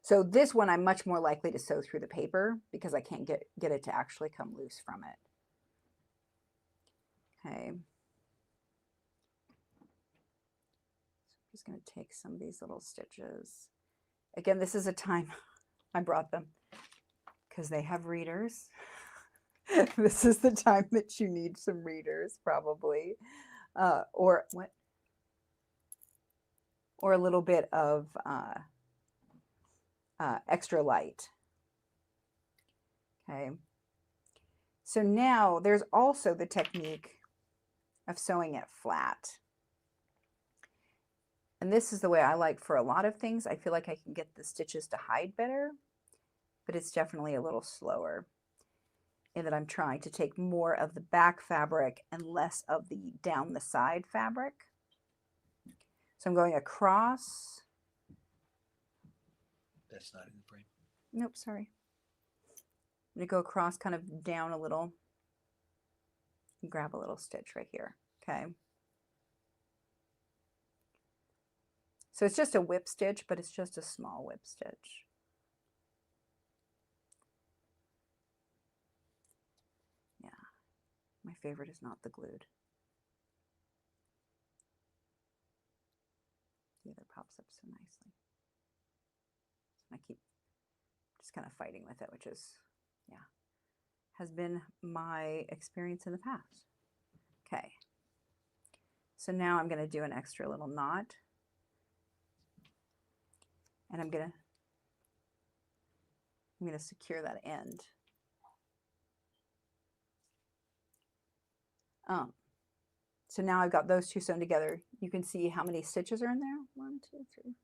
So this one I'm much more likely to sew through the paper because I can't get it to actually come loose from it. Okay. So I'm just going to take some of these little stitches. Again, this is a time I brought them because they have readers. This is the time that you need some readers, probably, or what? Or a little bit of extra light. Okay. So now there's also the technique of sewing it flat. And this is the way I like for a lot of things. I feel like I can get the stitches to hide better, but it's definitely a little slower in that I'm trying to take more of the back fabric and less of the down the side fabric. So I'm going across. That's not in the frame. Nope, sorry. I'm going to go across, kind of down a little, and grab a little stitch right here. Okay. So it's just a whip stitch, but it's just a small whip stitch. Yeah, my favorite is not the glued. The other pops up so nicely. I keep just kind of fighting with it, which is, yeah, has been my experience in the past. Okay. So now I'm going to do an extra little knot. And I'm going to secure that end. So now I've got those two sewn together. You can see how many stitches are in there. 1, 2, 3,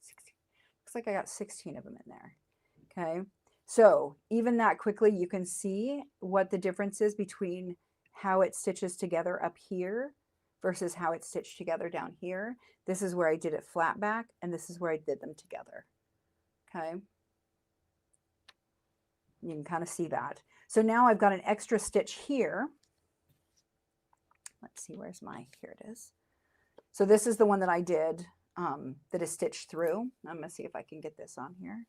16. Looks like I got 16 of them in there. Okay. So even that quickly, you can see what the difference is between how it stitches together up here versus how it's stitched together down here. This is where I did it flat back, and this is where I did them together. Okay. You can kind of see that. So now I've got an extra stitch here. Let's see, where's my, here it is. So this is the one that I did that is stitched through. I'm going to see if I can get this on here.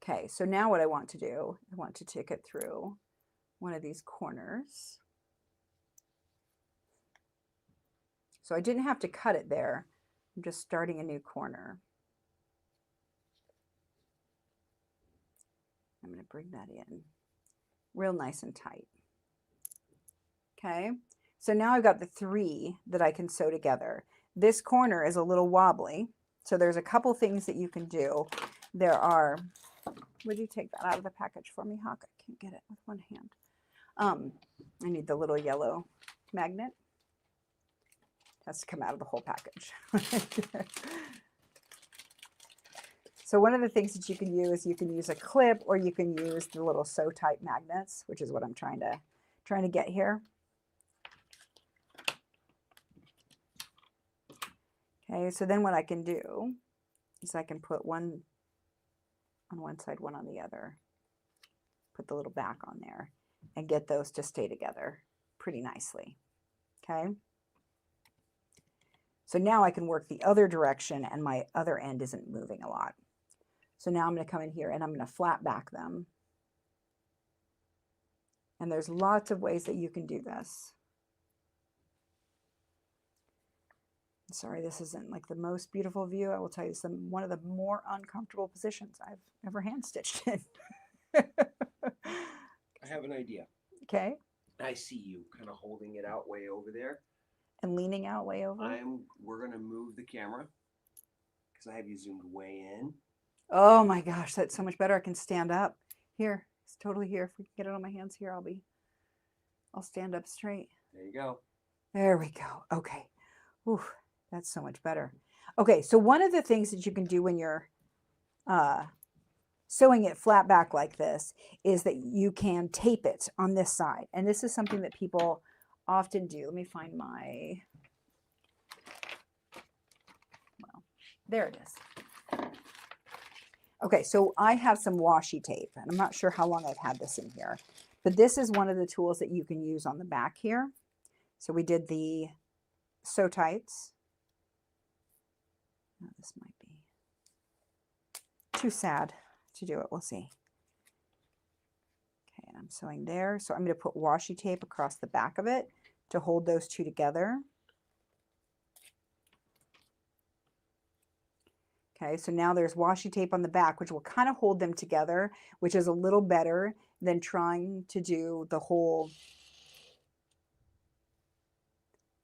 Okay, so now what I want to do, I want to take it through one of these corners. So I didn't have to cut it there. I'm just starting a new corner. I'm going to bring that in real nice and tight. Okay, so now I've got the 3 that I can sew together. This corner is a little wobbly, so there's a couple things that you can do. There are, would you take that out of the package for me, Hawk? I can't get it with one hand. I need the little yellow magnet. It has to come out of the whole package. So one of the things that you can use a clip, or you can use the little sew tight magnets, which is what I'm trying to get here. Okay, so then what I can do is I can put one on one side, one on the other, put the little back on there, and get those to stay together pretty nicely. Okay. So now I can work the other direction, and my other end isn't moving a lot. So now I'm going to come in here and I'm going to flat back them. And there's lots of ways that you can do this. Sorry, this isn't like the most beautiful view. I will tell you, it's one of the more uncomfortable positions I've ever hand stitched in. I have an idea. Okay. I see you kind of holding it out way over there. And leaning out way over. We're going to move the camera because I have you zoomed way in. Oh my gosh, that's so much better. I can stand up. Here, it's totally here. If we can get it on my hands here, I'll stand up straight. There you go. There we go. Okay. Ooh, that's so much better. Okay, so one of the things that you can do when you're sewing it flat back like this is that you can tape it on this side. And this is something that people often do. Let me find my, well, there it is. Okay, so I have some washi tape, and I'm not sure how long I've had this in here, but this is one of the tools that you can use on the back here. So we did the sew tights. Oh, this might be too sad to do it. We'll see. Okay, and I'm sewing there. So I'm going to put washi tape across the back of it to hold those two together. Okay, so now there's washi tape on the back, which will kind of hold them together, which is a little better than trying to do the whole,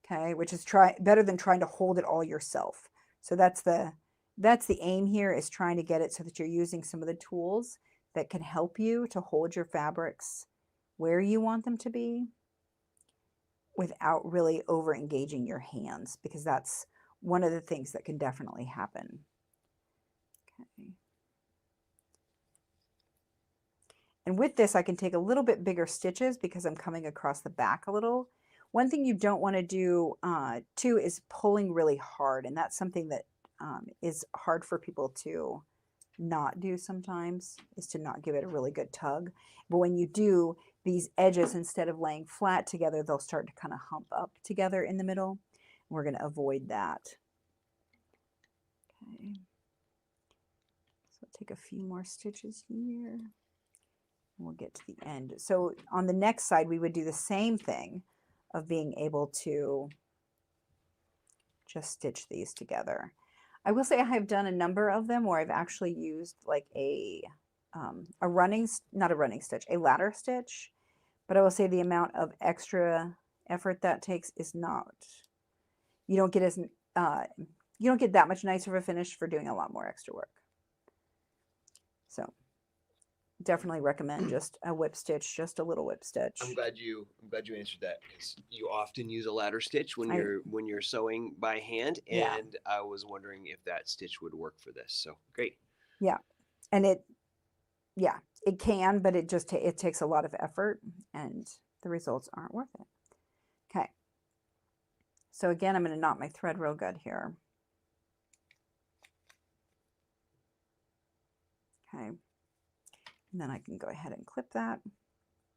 okay, which is better than trying to hold it all yourself. So that's the aim here, is trying to get it so that you're using some of the tools that can help you to hold your fabrics where you want them to be without really over engaging your hands, because that's one of the things that can definitely happen. Okay. And with this, I can take a little bit bigger stitches because I'm coming across the back a little. One thing you don't want to do too is pulling really hard, and that's something that is hard for people to not do sometimes, is to not give it a really good tug. But when you do, these edges, instead of laying flat together, they'll start to kind of hump up together in the middle. We're going to avoid that. Okay. So take a few more stitches here. We'll get to the end. So on the next side, we would do the same thing of being able to just stitch these together. I will say I have done a number of them where I've actually used like a not a running stitch, a ladder stitch, but I will say the amount of extra effort that takes is not, you don't get that much nicer of a finish for doing a lot more extra work. So definitely recommend just a whip stitch, just a little whip stitch. I'm glad you answered that because you often use a ladder stitch when I you're sewing by hand, Yeah. and I was wondering if that stitch would work for this. So great. Yeah. And it yeah, it can, but it just it takes a lot of effort and the results aren't worth it. Okay. So again, I'm going to knot my thread real good here. Okay. And then I can go ahead and clip that.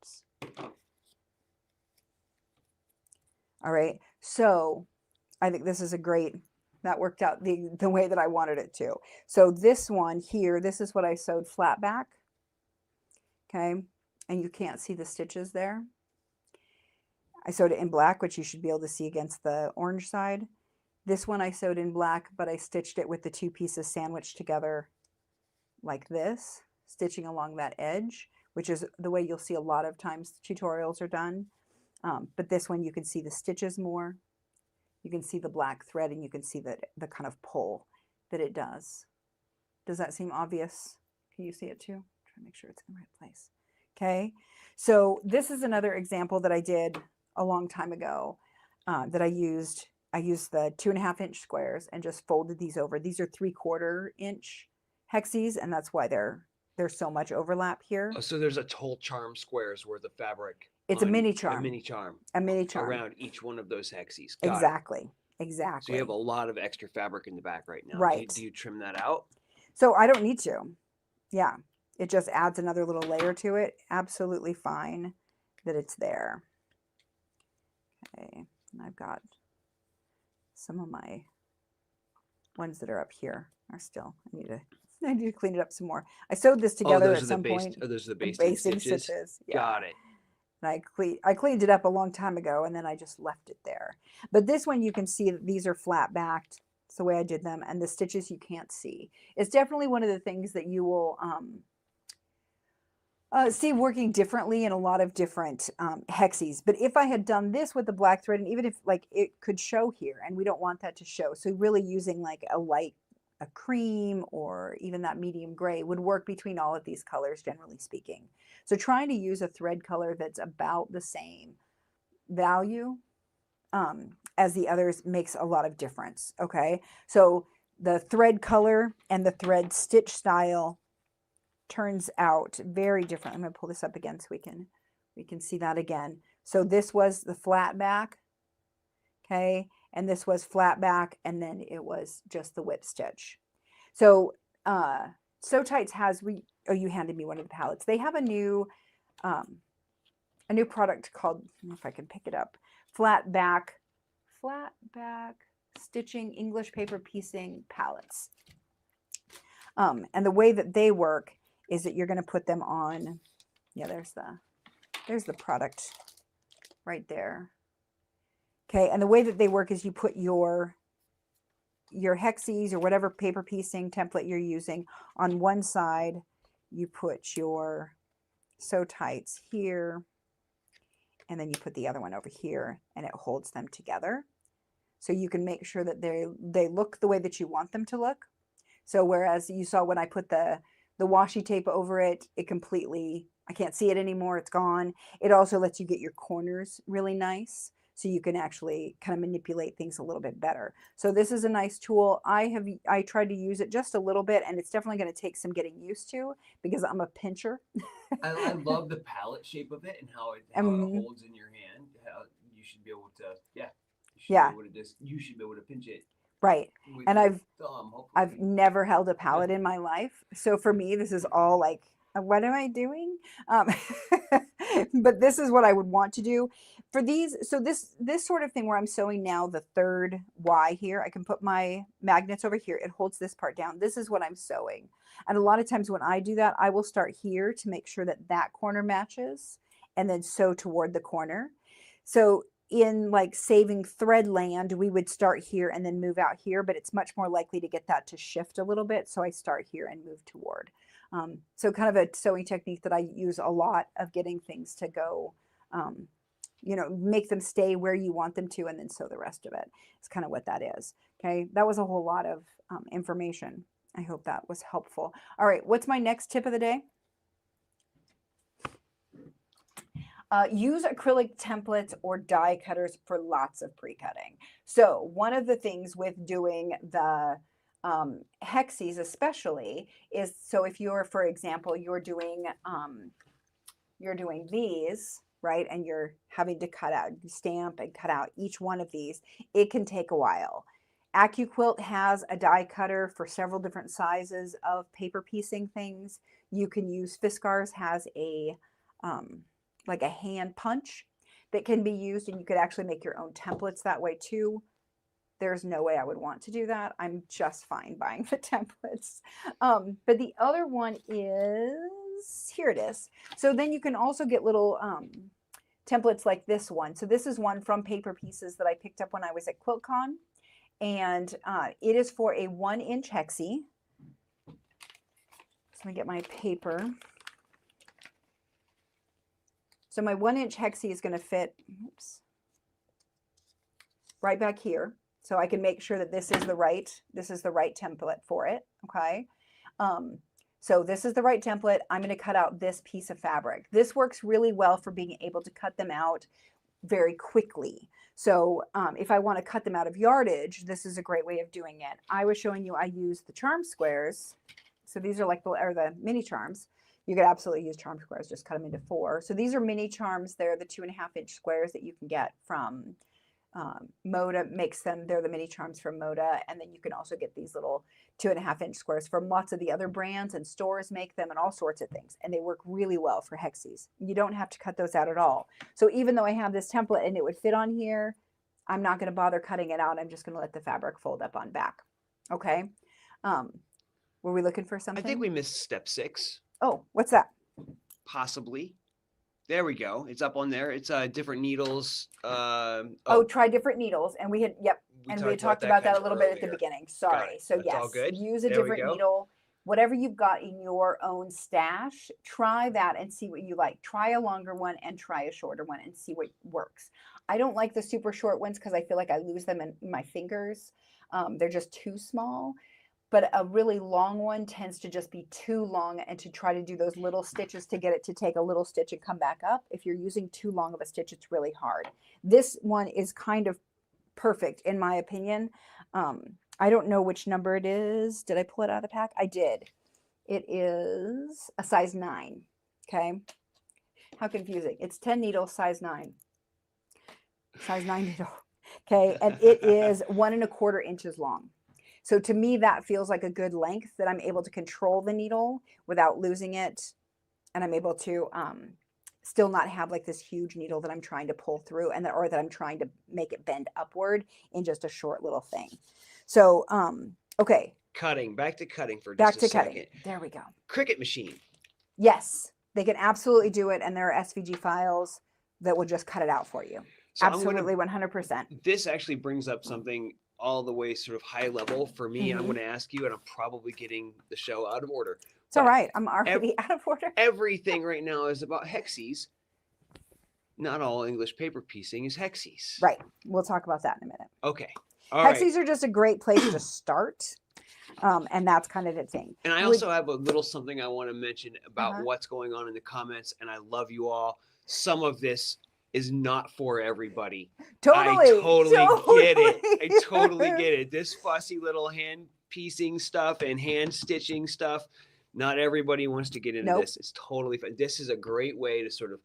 Oops. All right. So I think this is a great, that worked out the way that I wanted it to. So this one here, this is what I sewed flat back. Okay. And you can't see the stitches there. I sewed it in black, which you should be able to see against the orange side. This one I sewed in black, but I stitched it with the two pieces sandwiched together like this, stitching along that edge, which is the way you'll see a lot of times tutorials are done. But this one you can see the stitches more. You can see the black thread and you can see the kind of pull that it does. Does that seem obvious? Can you see it too? Try to make sure it's in the right place. Okay, so this is another example that I did a long time ago that I used the 2.5-inch squares and just folded these over. These are 3/4 inch hexes, and that's why there's so much overlap here. Oh, so there's a whole charm squares worth of fabric. It's a on mini a charm. mini charm A mini charm. around each one of those hexes. Got it. Exactly. So Exactly. you have a lot of extra fabric in the back right now. Right. Do you trim that out? So I don't need to. Yeah. It just adds another little layer to it. Absolutely fine that it's there. Okay. And I've got some of my ones that are up here are still, I need to clean it up some more. I sewed this together at some point. Oh, those are the The basting basting stitches? stitches. Yeah. Got it. And I cleaned it up a long time ago and then I just left it there. But this one you can see that these are flat backed. It's the way I did them, and the stitches you can't see. It's definitely one of the things that you will see working differently in a lot of different hexes. But if I had done this with the black thread, and even if like it could show here, and we don't want that to show, so really using like a cream or even that medium gray would work between all of these colors, generally speaking. So trying to use a thread color that's about the same value as the others makes a lot of difference. Okay, so the thread color and the thread stitch style turns out very different. I'm going to pull this up again so we can see that again. So this was the flat back, okay, and this was flat back, and then it was just the whip stitch. So Sew Tights has you handed me one of the palettes. They have a new product called, I don't know if I can pick it up, flat back stitching English paper piecing palettes. And the way that they work is that you're going to put them on, yeah, there's the product right there. Okay, and the way that they work is you put your hexes or whatever paper piecing template you're using on one side, you put your Sew Tights here, and then you put the other one over here, and it holds them together. So you can make sure that they look the way that you want them to look. So whereas you saw when I put the washi tape over it, it completely, I can't see it anymore, it's gone. It also lets you get your corners really nice, so you can actually kind of manipulate things a little bit better. So this is a nice tool. I tried to use it just a little bit, and it's definitely going to take some getting used to because I'm a pincher. I love the palette shape of it and how it holds in your hand. How you should be able to, you should be able to pinch it. Right. And I've hopefully. never held a palette in my life. So for me, this is all like, what am I doing? But this is what I would want to do for these. So this sort of thing where I'm sewing now the third Y here, I can put my magnets over here. It holds this part down. This is what I'm sewing. And a lot of times when I do that, I will start here to make sure that that corner matches and then sew toward the corner. So in like saving thread land, we would start here and then move out here, but it's much more likely to get that to shift a little bit. So I start here and move toward. So kind of a sewing technique that I use a lot of getting things to go, make them stay where you want them to and then sew the rest of it. It's kind of what that is. Okay, that was a whole lot of information. I hope that was helpful. All right, what's my next tip of the day? Use acrylic templates or die cutters for lots of pre-cutting. So one of the things with doing the hexes especially is, so if you're, for example, you're doing these, right? And you're having to cut out, stamp and cut out each one of these, it can take a while. AccuQuilt has a die cutter for several different sizes of paper piecing things. You can use, Fiskars has a, like a hand punch that can be used, and you could actually make your own templates that way too. There's no way I would want to do that. I'm just fine buying the templates. But the other one is, here it is. So then you can also get little templates like this one. So this is one from Paper Pieces that I picked up when I was at QuiltCon. And it is for a 1-inch hexie. So let me get my paper. So my 1-inch hexie is going to fit, oops, right back here. So I can make sure that this is the right template for it. Okay. So this is the right template. I'm going to cut out this piece of fabric. This works really well for being able to cut them out very quickly. So if I want to cut them out of yardage, this is a great way of doing it. I was showing you, I use the charm squares. So these are like the mini charms. You could absolutely use charm squares, just cut them into 4. So these are mini charms. They're the 2.5-inch squares that you can get from Moda makes them. They're the mini charms from Moda. And then you can also get these little 2.5-inch squares from lots of the other brands, and stores make them and all sorts of things. And they work really well for hexes. You don't have to cut those out at all. So even though I have this template and it would fit on here, I'm not going to bother cutting it out. I'm just going to let the fabric fold up on back. Okay. Were we looking for something? I think we missed step 6. Oh, what's that? Possibly. There we go. It's up on there. It's different needles. Try different needles. And we had, yep. We talked about that a little bit at the beginning. Sorry. So That's yes, all good. Use a different needle. Whatever you've got in your own stash, try that and see what you like. Try a longer one and try a shorter one and see what works. I don't like the super short ones because I feel like I lose them in my fingers. They're just too small. But a really long one tends to just be too long, and to try to do those little stitches to get it to take a little stitch and come back up. If you're using too long of a stitch, it's really hard. This one is kind of perfect in my opinion. I don't know which number it is. Did I pull it out of the pack? I did. It is a size 9. Okay. How confusing. It's 10 needles, size 9. Size 9 needle. Okay. And it is 1 1/4 inches long. So to me, that feels like a good length that I'm able to control the needle without losing it. And I'm able to still not have like this huge needle that I'm trying to pull through, and or that I'm trying to make it bend upward in just a short little thing. So, okay. Back to cutting for just a second. Cutting. There we go. Cricut machine. Yes, they can absolutely do it. And there are SVG files that will just cut it out for you. So absolutely, 100%. This actually brings up something all the way sort of high level for me. I'm going to ask you, and I'm probably getting the show out of order. It's all right. I'm already out of order. Everything right now is about hexes. Not all English paper piecing is hexes. Right. We'll talk about that in a minute. Okay. Hexes are just a great place to start. And that's kind of the thing. And I also have a little something I want to mention about what's going on in the comments. And I love you all. Some of this is not for everybody. Totally. I totally get it. I totally get it. This fussy little hand piecing stuff and hand stitching stuff, not everybody wants to get into this. It's totally fine. This is a great way to sort of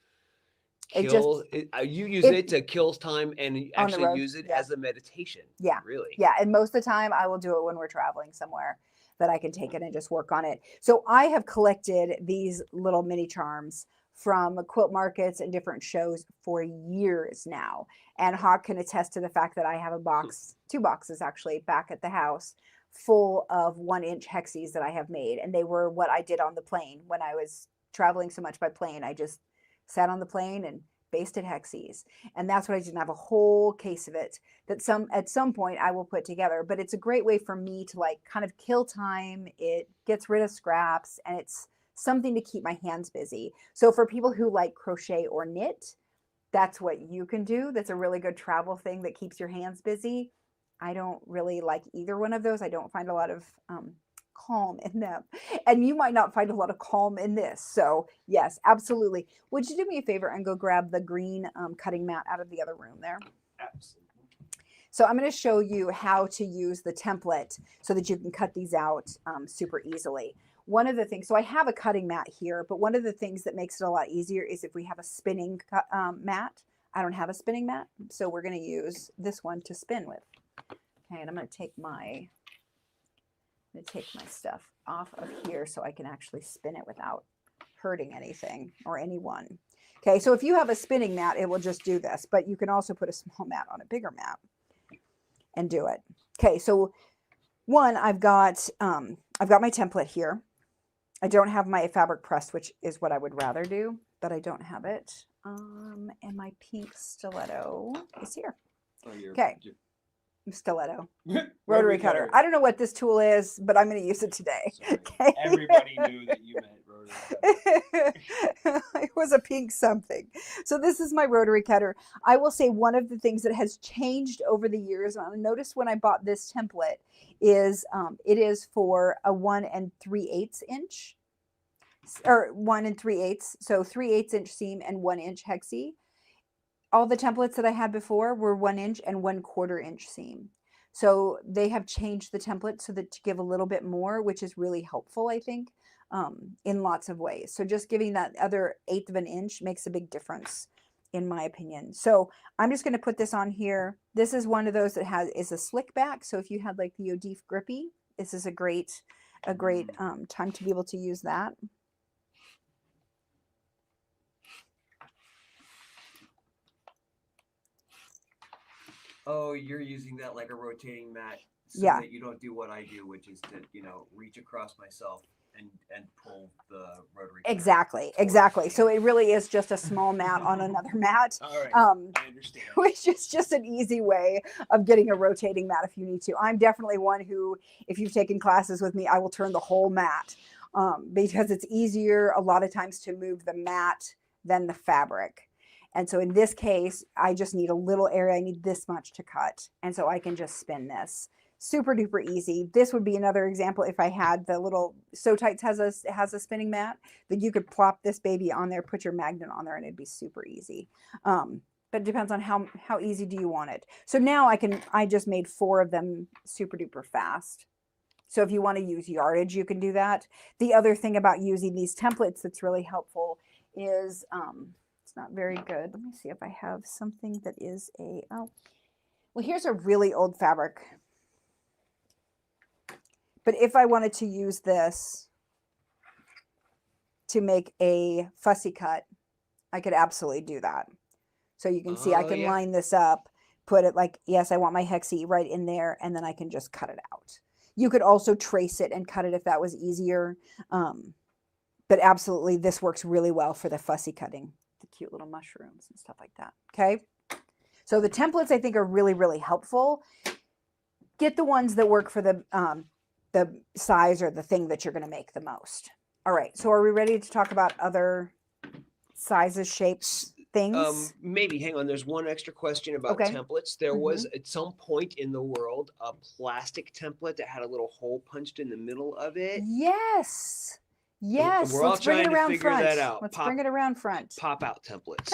kill. You use it to kill time and actually use it as a meditation. Yeah. Really. Yeah. And most of the time I will do it when we're traveling somewhere that I can take it and just work on it. So I have collected these little mini charms from quilt markets and different shows for years now. And Hawk can attest to the fact that I have a box, 2 boxes actually, back at the house full of 1-inch hexes that I have made. And they were what I did on the plane when I was traveling so much by plane. I just sat on the plane and basted hexes. And that's what I did. And I have a whole case of it that at some point I will put together. But it's a great way for me to like kind of kill time. It gets rid of scraps, and it's something to keep my hands busy. So for people who like crochet or knit, that's what you can do. That's a really good travel thing that keeps your hands busy. I don't really like either one of those. I don't find a lot of calm in them. And you might not find a lot of calm in this. So yes, absolutely. Would you do me a favor and go grab the green cutting mat out of the other room there? Absolutely. So I'm going to show you how to use the template so that you can cut these out super easily. One of the things, so I have a cutting mat here, but one of the things that makes it a lot easier is if we have a spinning mat. I don't have a spinning mat, so we're going to use this one to spin with. Okay, and I'm going to take my stuff off of here so I can actually spin it without hurting anything or anyone. Okay, so if you have a spinning mat, it will just do this, but you can also put a small mat on a bigger mat and do it. Okay, so one, I've got my template here. I don't have my fabric pressed, which is what I would rather do, but I don't have it. And my pink stiletto is here. Okay. Stiletto. Rotary cutter. I don't know what this tool is, but I'm going to use it today. Okay. Everybody knew that you meant rotary cutter. It was a pink something. So this is my rotary cutter. I will say one of the things that has changed over the years, and I noticed when I bought this template, is it is for a 1 3/8 inch, or 1 3/8, so 3/8 inch seam and 1 inch hexie. All the templates that I had before were 1 inch and 1/4 inch seam. So they have changed the template so that to give a little bit more, which is really helpful, I think, in lots of ways. So just giving that other 1/8 of an inch makes a big difference, in my opinion. So I'm just going to put this on here. This is one of those that is a slick back. So if you had like the Odif Grippy, this is a great time to be able to use that. Oh, you're using that like a rotating mat so Yeah. that you don't do what I do, which is to, reach across myself and pull the rotary cutter Exactly. So it really is just a small mat on another mat. All right. I understand. Which is just an easy way of getting a rotating mat if you need to. I'm definitely one who, if you've taken classes with me, I will turn the whole mat because it's easier a lot of times to move the mat than the fabric. And so in this case, I just need a little area. I need this much to cut. And so I can just spin this. Super duper easy. This would be another example if I had the little Sew Tights has a spinning mat that you could plop this baby on there, put your magnet on there, and it'd be super easy. But it depends on how easy do you want it. So now I just made 4 of them super duper fast. So if you want to use yardage, you can do that. The other thing about using these templates that's really helpful is it's not very good. Let me see if I have something that is well, here's a really old fabric. But if I wanted to use this to make a fussy cut, I could absolutely do that. So you can see I can line this up, put it like, yes, I want my hexie right in there, and then I can just cut it out. You could also trace it and cut it if that was easier. But absolutely, this works really well for the fussy cutting, the cute little mushrooms and stuff like that. Okay. So the templates I think are really, really helpful. Get the ones that work for the size or the thing that you're going to make the most. All right. So are we ready to talk about other sizes, shapes, things? Maybe. Hang on. There's one extra question about templates. There was at some point in the world a plastic template that had a little hole punched in the middle of it. Yes. Yes. We're all Let's bring trying it to around figure front. that out. Let's bring it around front. Pop out templates.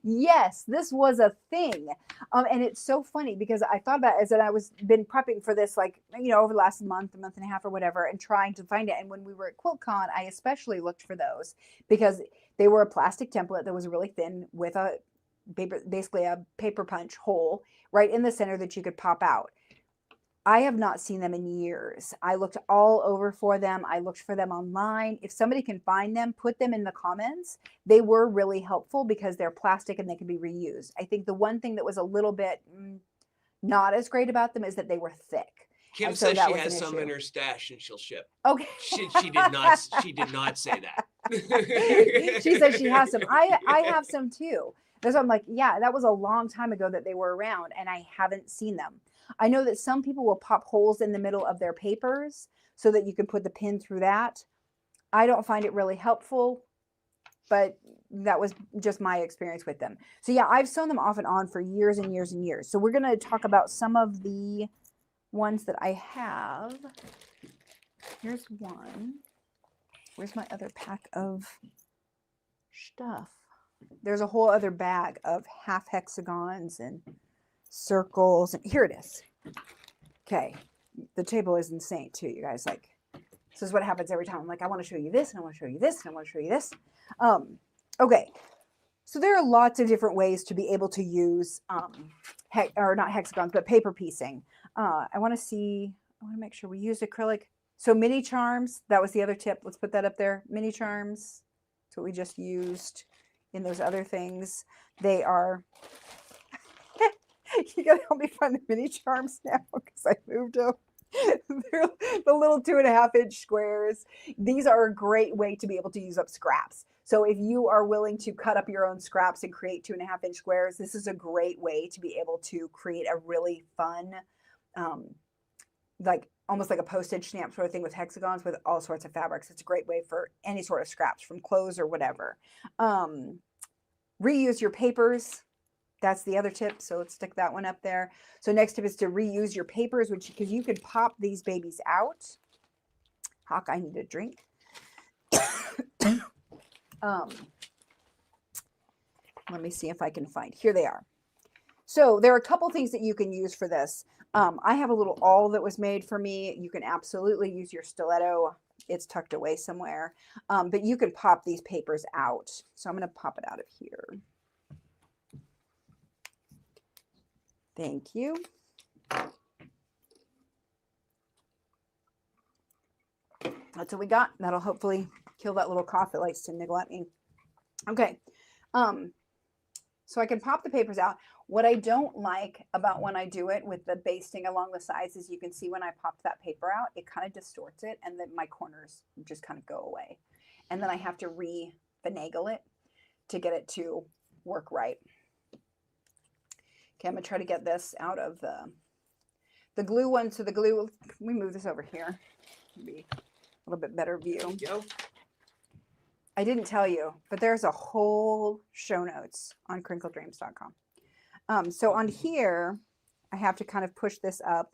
Yes, this was a thing. And it's so funny because I thought about it as that I was been prepping for this, like, over the last month and a half or whatever, and trying to find it. And when we were at QuiltCon, I especially looked for those because they were a plastic template that was really thin with basically a paper punch hole right in the center that you could pop out. I have not seen them in years. I looked all over for them. I looked for them online. If somebody can find them, put them in the comments. They were really helpful because they're plastic and they can be reused. I think the one thing that was a little bit not as great about them is that they were thick. Kim says she has some in her stash and she'll ship. Okay. She did not. She did not say that. She says she has some. I have some too. So I'm like, yeah, that was a long time ago that they were around, and I haven't seen them. I know that some people will pop holes in the middle of their papers so that you can put the pin through that. I don't find it really helpful, but that was just my experience with them. So yeah, I've sewn them off and on for years and years and years. So we're going to talk about some of the ones that I have. Here's one. Where's my other pack of stuff? There's a whole other bag of half hexagons and circles. And here it is. Okay. The table is insane too, you guys. Like, this is what happens every time. I'm like, I want to show you this, and I want to show you this, and I want to show you this. Okay. So there are lots of different ways to be able to use, or not hexagons, but paper piecing. I want to make sure we use acrylic. So mini charms, that was the other tip. Let's put that up there. Mini charms. That's what we just used in those other things. They are, you gotta help me find the mini charms now because I moved them. They're the little 2.5-inch squares. These are a great way to be able to use up scraps. So if you are willing to cut up your own scraps and create 2.5-inch squares, this is a great way to be able to create a really fun, like almost like a postage stamp sort of thing with hexagons with all sorts of fabrics. It's a great way for any sort of scraps from clothes or whatever. Reuse your papers. That's the other tip. So let's stick that one up there. So next tip is to reuse your papers, because you could pop these babies out. Hawk, I need a drink. Let me see if I can find. Here they are. So there are a couple things that you can use for this. I have a little awl that was made for me. You can absolutely use your stiletto. It's tucked away somewhere. But you can pop these papers out. So I'm going to pop it out of here. Thank you. That's what we got. That'll hopefully kill that little cough that likes to niggle at me. Okay. So I can pop the papers out. What I don't like about when I do it with the basting along the sides is you can see when I popped that paper out, it kind of distorts it and then my corners just kind of go away. And then I have to re-finagle it to get it to work right. Okay, I'm gonna try to get this out of the glue one. So the glue, we move this over here. Maybe a little bit better view. There you go. I didn't tell you, but there's a whole show notes on crinkledreams.com. So on here, I have to kind of push this up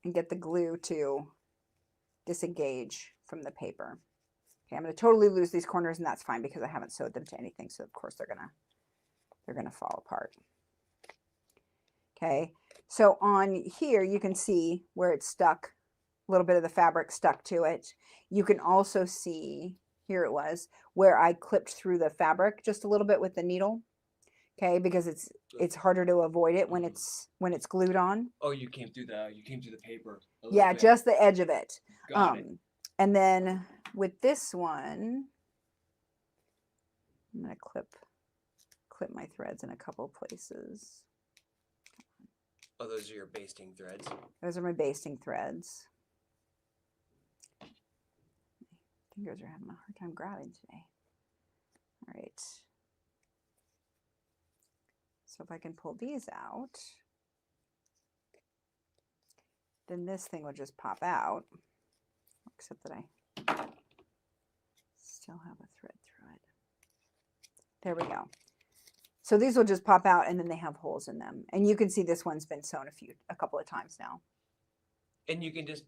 and get the glue to disengage from the paper. Okay, I'm going to totally lose these corners, and that's fine because I haven't sewed them to anything. So of course they're gonna fall apart. Okay, so on here you can see where it's stuck. A little bit of the fabric stuck to it. You can also see, here it was, where I clipped through the fabric just a little bit with the needle. Okay, because it's harder to avoid it when it's glued on. Oh, you came through the paper. Yeah, bit. just the edge of it. Got it. And then with this one, I'm gonna clip my threads in a couple places. Oh, those are your basting threads. Those are my basting threads. Fingers are having a hard time grabbing today. All right. So if I can pull these out, then this thing will just pop out, except that I still have a thread through it. There we go. So these will just pop out and then they have holes in them. And you can see this one's been sewn a couple of times now. And you can just,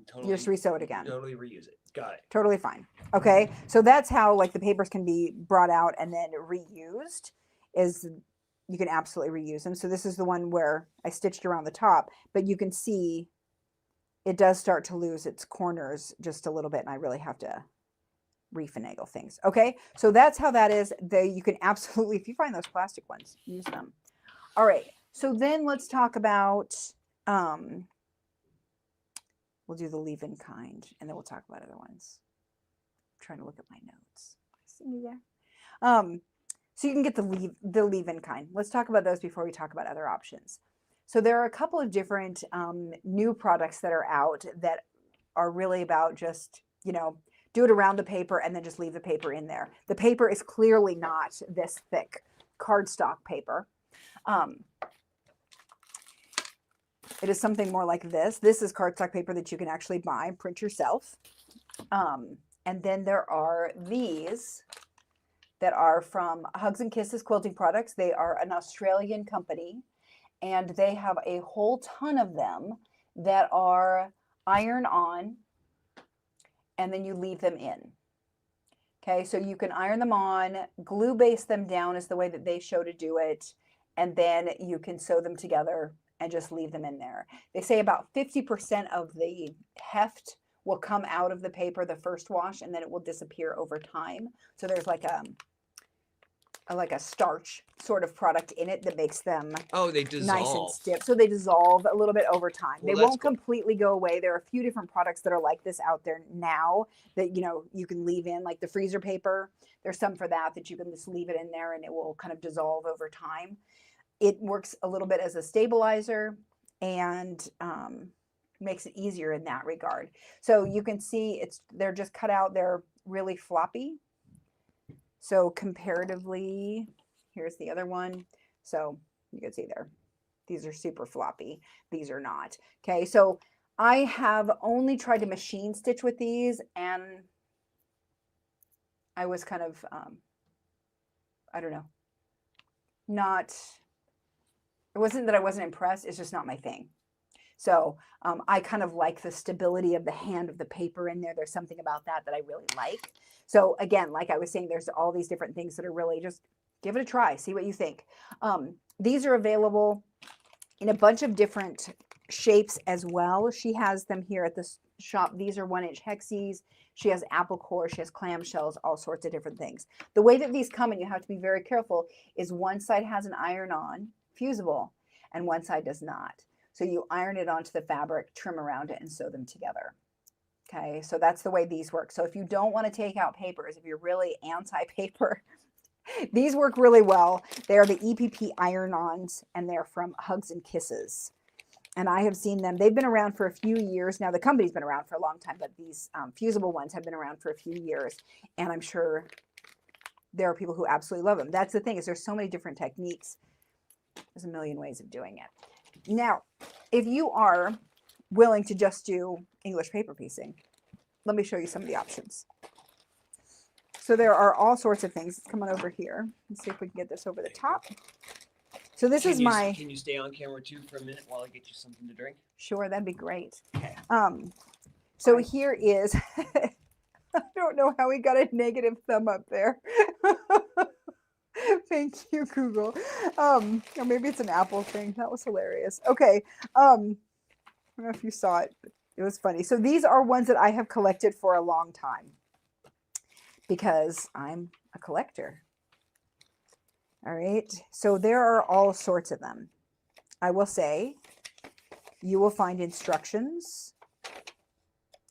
totally. Just resew it again. Totally reuse it. Got it. Totally fine. Okay. So that's how like the papers can be brought out and then reused, is you can absolutely reuse them. So this is the one where I stitched around the top, but you can see it does start to lose its corners just a little bit. And I really have to refinagle things. Okay. So that's how that is. You can absolutely, if you find those plastic ones, use them. All right. So then let's talk about, we'll do the leave-in kind, and then we'll talk about other ones. I'm trying to look at my notes. See me there? So you can get the leave-in kind. Let's talk about those before we talk about other options. So there are a couple of different new products that are out that are really about just, do it around the paper and then just leave the paper in there. The paper is clearly not this thick cardstock paper. It is something more like this. This is cardstock paper that you can actually buy and print yourself. And then there are these that are from Hugs and Kisses Quilting Products. They are an Australian company, and they have a whole ton of them that are iron on, and then you leave them in. Okay, so you can iron them on, glue baste them down is the way that they show to do it, and then you can sew them together and just leave them in there. They say about 50% of the heft will come out of the paper the first wash, and then it will disappear over time. So there's like a starch sort of product in it that makes them they nice and dissolve. stiff. So they dissolve a little bit over time. Well, They that's won't good. completely go away. There are a few different products that are like this out there now that, you know, you can leave in, like the freezer paper. There's some for that you can just leave it in there and it will kind of dissolve over time. It works a little bit as a stabilizer and makes it easier in that regard. So you can see they're just cut out. They're really floppy. So comparatively, here's the other one. So you can see there, these are super floppy. These are not. Okay, so I have only tried to machine stitch with these, and I was kind of, I don't know, it wasn't that I wasn't impressed, it's just not my thing. So I kind of like the stability of the hand of the paper in there. There's something about that I really like. So again, like I was saying, there's all these different things that are really just give it a try. See what you think. These are available in a bunch of different shapes as well. She has them here at the shop. These are 1-inch hexes. She has apple core. She has clamshells, all sorts of different things. The way that these come, and you have to be very careful, is one side has an iron-on fusible and one side does not. So you iron it onto the fabric, trim around it, and sew them together. Okay, so that's the way these work. So if you don't want to take out papers, if you're really anti-paper, these work really well. They are the EPP iron-ons, and they're from Hugs and Kisses. And I have seen them. They've been around for a few years now. The company's been around for a long time, but these fusible ones have been around for a few years. And I'm sure there are people who absolutely love them. That's the thing, is there's so many different techniques. There's a million ways of doing it. Now, if you are willing to just do English paper piecing, let me show you some of the options. So there are all sorts of things. Let's come on over here. Let's see if we can get this over the top. So this is my... Can you stay on camera too for a minute while I get you something to drink? Sure, that'd be great. Okay. So here is... I don't know how we got a negative thumb up there. Thank you, Google. Or maybe it's an Apple thing. That was hilarious. Okay. I don't know if you saw it, but it was funny. So these are ones that I have collected for a long time because I'm a collector. All right. So there are all sorts of them. I will say you will find instructions,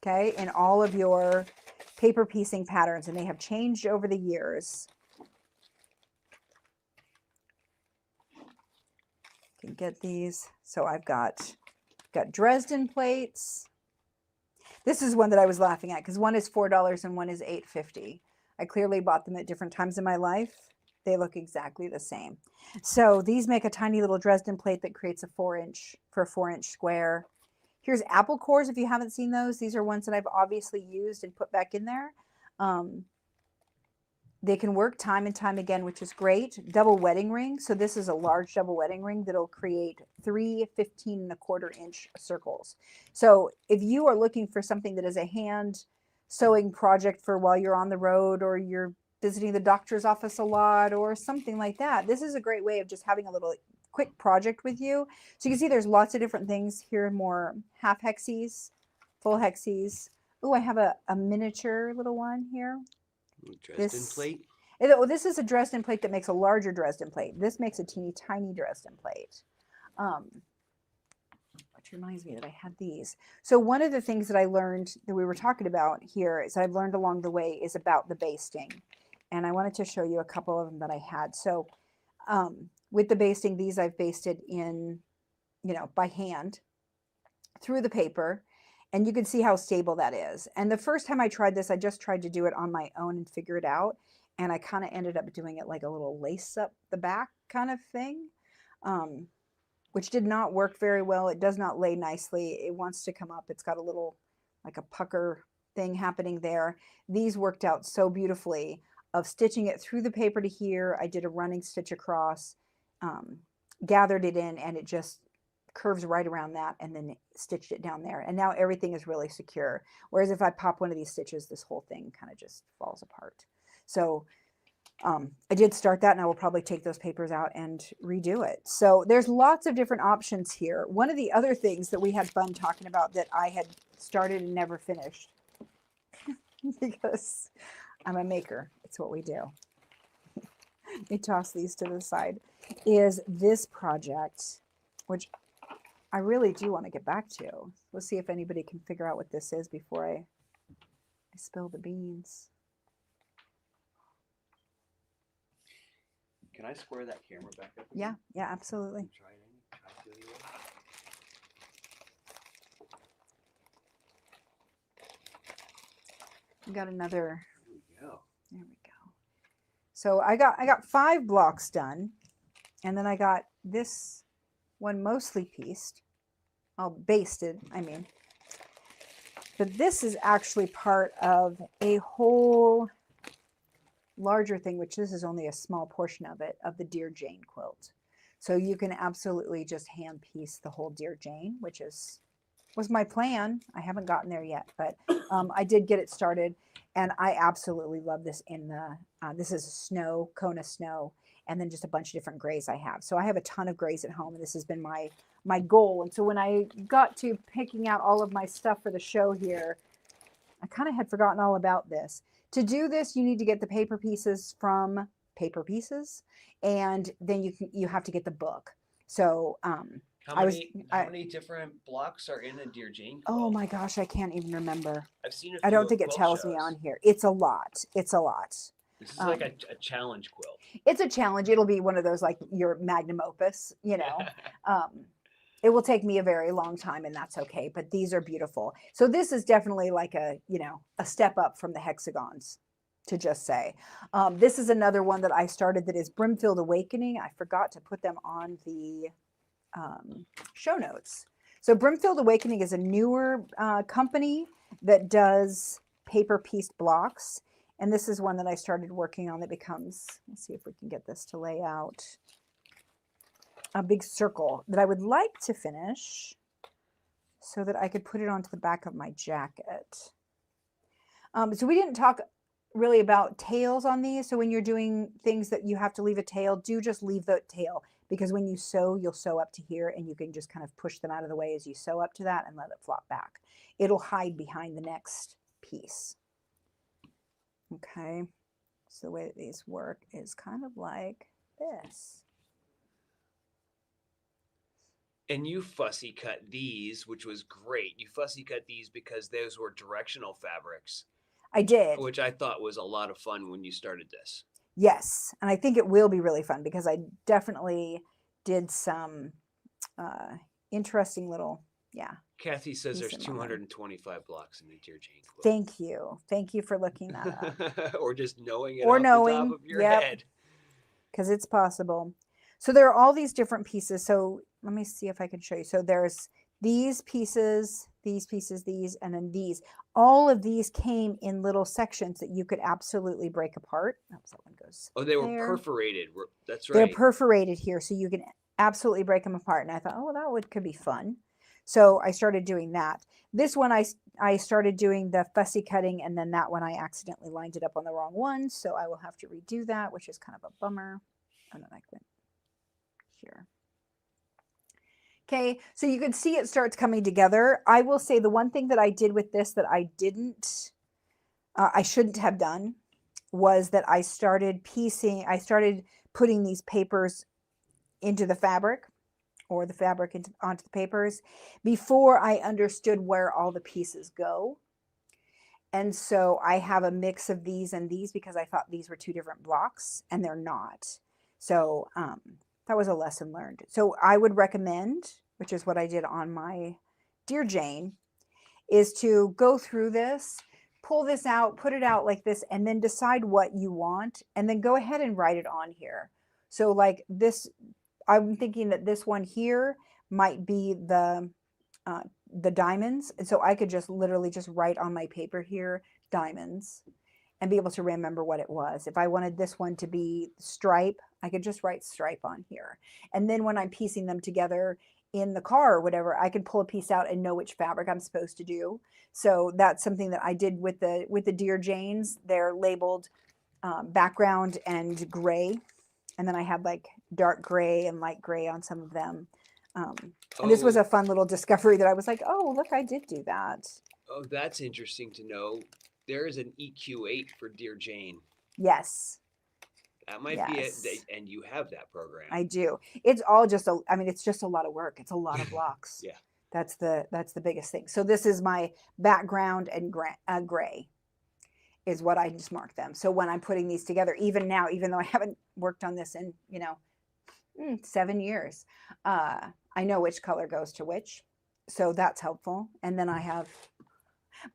okay, in all of your paper piecing patterns, and they have changed over the years. You can get these. So I've got Dresden plates. This is one that I was laughing at because one is $4 and one is $8.50. I clearly bought them at different times in my life. They look exactly the same. So these make a tiny little Dresden plate that creates a 4-inch for a 4-inch square. Here's apple cores if you haven't seen those. These are ones that I've obviously used and put back in there. They can work time and time again, which is great. Double wedding ring. So this is a large double wedding ring that'll create 3 15.25-inch circles. So if you are looking for something that is a hand sewing project for while you're on the road or you're visiting the doctor's office a lot or something like that, this is a great way of just having a little quick project with you. So you can see there's lots of different things here, more half hexes, full hexes. Oh, I have a miniature little one here. Dresden plate? This is a Dresden plate that makes a larger Dresden plate. This makes a teeny tiny Dresden plate. Which reminds me that I had these. So one of the things that I learned that we were talking about here is I've learned along the way is about the basting. And I wanted to show you a couple of them that I had. So with the basting, these I've basted in, by hand through the paper. And you can see how stable that is. And the first time I tried this, I just tried to do it on my own and figure it out. And I kind of ended up doing it like a little lace up the back kind of thing, which did not work very well. It does not lay nicely. It wants to come up. It's got a little, like a pucker thing happening there. These worked out so beautifully of stitching it through the paper to here. I did a running stitch across, gathered it in, and it just curves right around that and then stitched it down there. And now everything is really secure. Whereas if I pop one of these stitches, this whole thing kind of just falls apart. So I did start that, and I will probably take those papers out and redo it. So there's lots of different options here. One of the other things that we had fun talking about that I had started and never finished because I'm a maker. It's what we do. Let me toss these to the side. Is this project, which I really do want to get back to. Let's see if anybody can figure out what this is before I spill the beans. Can I square that camera back up? Yeah, yeah, absolutely. Try it in. Try to feel you. We got another. There we go. There we go. So I got 5 blocks done, and then I got this one mostly pieced. Oh, basted, I mean. But this is actually part of a whole larger thing, which this is only a small portion of it, of the Dear Jane quilt. So you can absolutely just hand piece the whole Dear Jane, which was my plan. I haven't gotten there yet, but I did get it started, and I absolutely love this in the, this is snow, Kona snow, and then just a bunch of different grays I have. So I have a ton of grays at home, and this has been my goal. And so when I got to picking out all of my stuff for the show here, I kind of had forgotten all about this. To do this, you need to get the paper pieces from Paper Pieces, and then you have to get the book. So How many different blocks are in a Dear Jane quilt? oh my gosh, I can't even remember. I've seen a few. I don't think it quilt tells me shows. on here. It's a lot. It's a lot. This is like a challenge quilt. It's a challenge. It'll be one of those like your magnum opus, you know. It will take me a very long time, and that's okay, but these are beautiful. So this is definitely like a, you know, a step up from the hexagons, to just say. This is another one that I started that is Brimfield Awakening. I forgot to put them on the show notes. So Brimfield Awakening is a newer company that does paper pieced blocks. And this is one that I started working on that becomes, let's see if we can get this to lay out, a big circle that I would like to finish so that I could put it onto the back of my jacket. So we didn't talk really about tails on these. So when you're doing things that you have to leave a tail, do just leave the tail, because when you sew, you'll sew up to here, and you can just kind of push them out of the way as you sew up to that and let it flop back. It'll hide behind the next piece. Okay, so the way that these work is kind of like this. And you fussy cut these, which was great. You fussy cut these because those were directional fabrics. I did. Which I thought was a lot of fun when you started this. Yes, and I think it will be really fun because I definitely did some interesting little, yeah. Kathy says there's decent moment. 225 blocks in the Dear Jane quilt. Thank you. Thank you for looking that up. Or just knowing it Or off knowing, the top of your yep. head. Because it's possible. So there are all these different pieces. So let me see if I can show you. So there's these pieces, these, and then these. All of these came in little sections that you could absolutely break apart. Oops, that one goes. Oh, they were there. perforated. That's right. They're perforated here, so you can absolutely break them apart. And I thought, oh, well, could be fun. So I started doing that. This one, I started doing the fussy cutting, and then that one I accidentally lined it up on the wrong one. So I will have to redo that, which is kind of a bummer. And then I went here. Okay, so you can see it starts coming together. I will say the one thing that I did with this that I shouldn't have done was that I started putting these papers into the fabric, or the fabric onto the papers, before I understood where all the pieces go. And so I have a mix of these and these because I thought these were two different blocks, and they're not. So that was a lesson learned. So I would recommend, which is what I did on my Dear Jane, is to go through this, pull this out, put it out like this, and then decide what you want, and then go ahead and write it on here. So like this, I'm thinking that this one here might be the diamonds. And so I could just literally just write on my paper here, diamonds, and be able to remember what it was. If I wanted this one to be stripe, I could just write stripe on here. And then when I'm piecing them together, in the car or whatever, I can pull a piece out and know which fabric I'm supposed to do. So that's something that I did with the Dear Janes. They're labeled background and gray, and then I had like dark gray and light gray on some of them. And this was Oh, a fun little discovery that I was like, oh, look, I did do that. oh, that's interesting to know. There is an EQ8 for Dear Jane. Yes, That might be it. yes, And you have that program. I do. It's all just I mean, it's just a lot of work. It's a lot of blocks. Yeah. That's the biggest thing. So this is my background and gray is what I just marked them. So when I'm putting these together, even now, even though I haven't worked on this in, 7 years, I know which color goes to which. So that's helpful. And then I have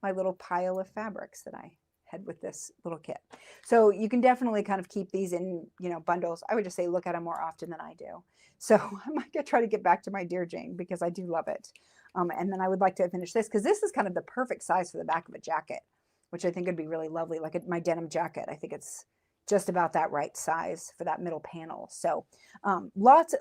my little pile of fabrics that I had with this little kit. So you can definitely kind of keep these in, bundles. I would just say look at them more often than I do. So I might try to get back to my Dear Jane because I do love it. And then I would like to finish this because this is kind of the perfect size for the back of a jacket, which I think would be really lovely. Like my denim jacket, I think it's just about that right size for that middle panel. So lots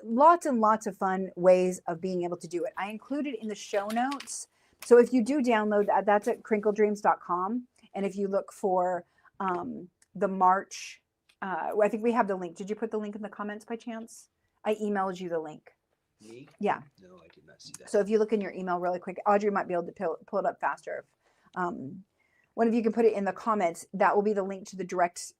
and lots of fun ways of being able to do it. I included in the show notes. So if you do download that, that's at crinkledreams.com. And if you look for the March, I think we have the link. Did you put the link in the comments by chance? I emailed you the link. Me? Yeah. No, I did not see that. So if you look in your email really quick, Audrey might be able to pull it up faster. One of you can put it in the comments. That will be the link to the direct,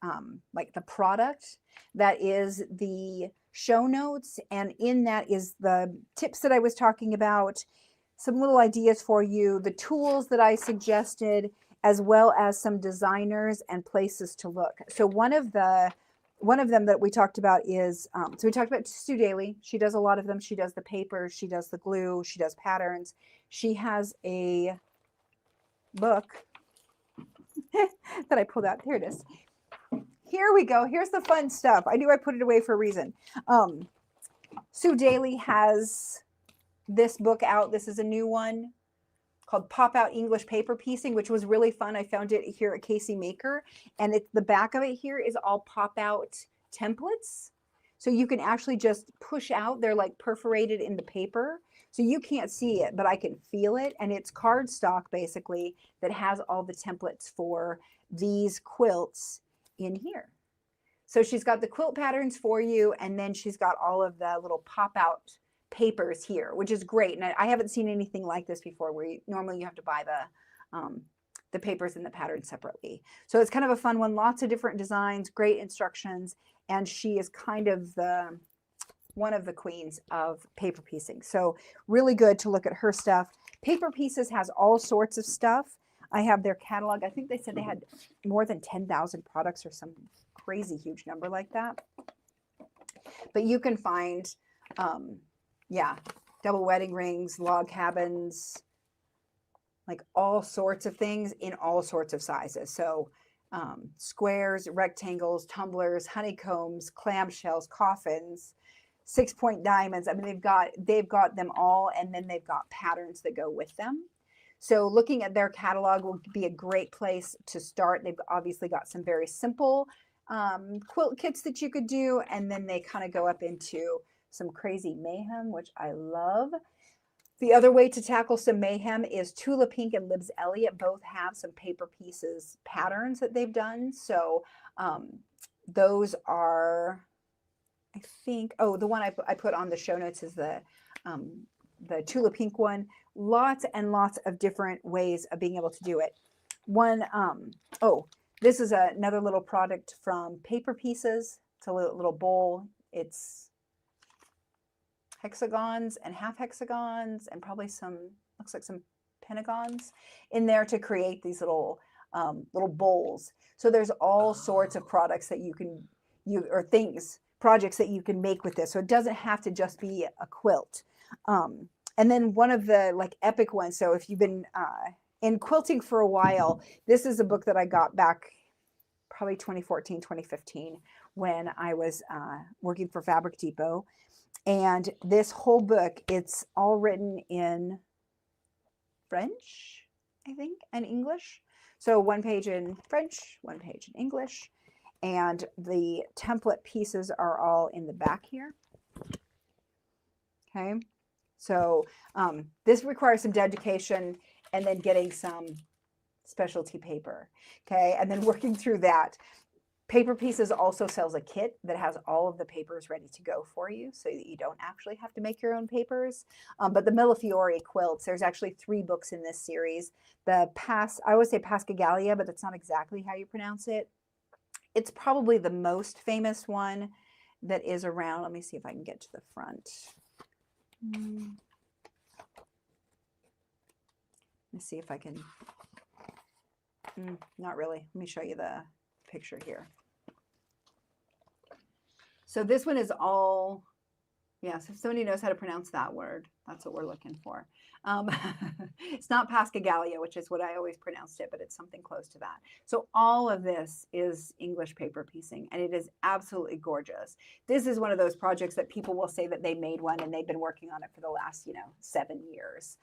like the product. That is the show notes. And in that is the tips that I was talking about, some little ideas for you, the tools that I suggested, as well as some designers and places to look. So one of them that we talked about is, so we talked about Sue Daly. She does a lot of them. She does the papers, she does the glue, she does patterns. She has a book that I pulled out. Here it is. Here we go. Here's the fun stuff. I knew I put it away for a reason. Sue Daly has this book out. This is a new one called Pop Out English Paper Piecing, which was really fun. I found it here at Casey Maker, and the back of it here is all pop out templates. So you can actually just push out. They're like perforated in the paper. So you can't see it, but I can feel it. And it's cardstock basically that has all the templates for these quilts in here. So she's got the quilt patterns for you, and then she's got all of the little pop out papers here, which is great. And I haven't seen anything like this before, where normally you have to buy the papers and the patterns separately. So it's kind of a fun one. Lots of different designs, great instructions, and she is kind of one of the queens of paper piecing. So really good to look at her stuff. Paper Pieces has all sorts of stuff. I have their catalog. I think they said they had more than 10,000 products or some crazy huge number like that. But you can find, double wedding rings, log cabins, like all sorts of things in all sorts of sizes. So squares, rectangles, tumblers, honeycombs, clamshells, coffins, 6-point diamonds. I mean, they've got them all, and then they've got patterns that go with them. So looking at their catalog will be a great place to start. They've obviously got some very simple quilt kits that you could do, and then they kind of go up into some crazy mayhem, which I love. The other way to tackle some mayhem is Tula Pink and Libs Elliott both have some Paper Pieces patterns that they've done. So those are, I think, the one I put on the show notes is the Tula Pink one. Lots and lots of different ways of being able to do it. This is another little product from Paper Pieces. It's a little bowl. It's hexagons and half hexagons and probably looks like some pentagons in there to create these little bowls. So there's all sorts of products that projects that you can make with this. So it doesn't have to just be a quilt. And then one of the like epic ones. So if you've been in quilting for a while, this is a book that I got back probably 2014, 2015 when I was working for Fabric Depot. And this whole book, it's all written in French, I think, and English. So one page in French, one page in English. And the template pieces are all in the back here. Okay. So this requires some dedication and then getting some specialty paper. Okay. And then working through that. Paper Pieces also sells a kit that has all of the papers ready to go for you so that you don't actually have to make your own papers. But the Millefiori quilts, there's actually 3 books in this series. I always say Pascagoula, but that's not exactly how you pronounce it. It's probably the most famous one that is around. Let me see if I can get to the front. Let's see if I can. Not really. Let me show you the picture here. So this one is all, yeah, so if somebody knows how to pronounce that word, that's what we're looking for. It's not Pascagoula, which is what I always pronounced it, but it's something close to that. So all of this is English paper piecing, and it is absolutely gorgeous. This is one of those projects that people will say that they made one and they've been working on it for the last, 7 years.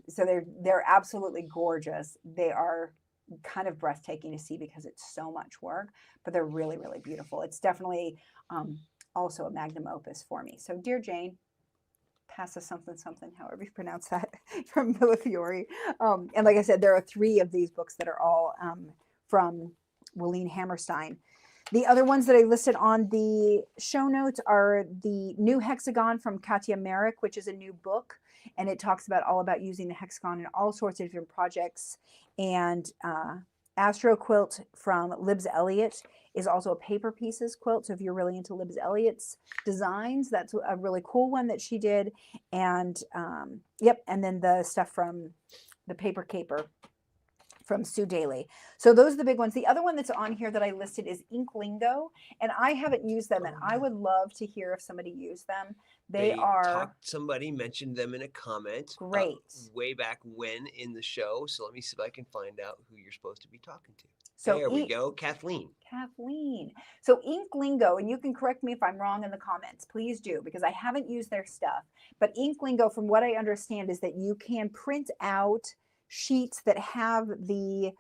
So they're absolutely gorgeous. They are kind of breathtaking to see because it's so much work, but they're really, really beautiful. It's definitely also a magnum opus for me. So Dear Jane, Passa something something, however you pronounce that, from Millefiori. And like I said, there are 3 of these books that are all from Willeen Hammerstein. The other ones that I listed on the show notes are the New Hexagon from Katja Merrick, which is a new book, and it talks all about using the hexagon in all sorts of different projects. And Astro Quilt from Libs Elliott is also a paper pieces quilt. So if you're really into Libs Elliott's designs, that's a really cool one that she did. And yep, and then the stuff from the Paper Caper from Sue Daly. So those are the big ones. The other one that's on here that I listed is Ink Lingo, and I haven't used them, and I would love to hear if somebody used them. Somebody mentioned them in a comment. Great. Way back when in the show. So let me see if I can find out who you're supposed to be talking to. So there we go, Kathleen. So Ink Lingo, and you can correct me if I'm wrong in the comments, please do, because I haven't used their stuff. But Ink Lingo, from what I understand, is that you can print out sheets that have the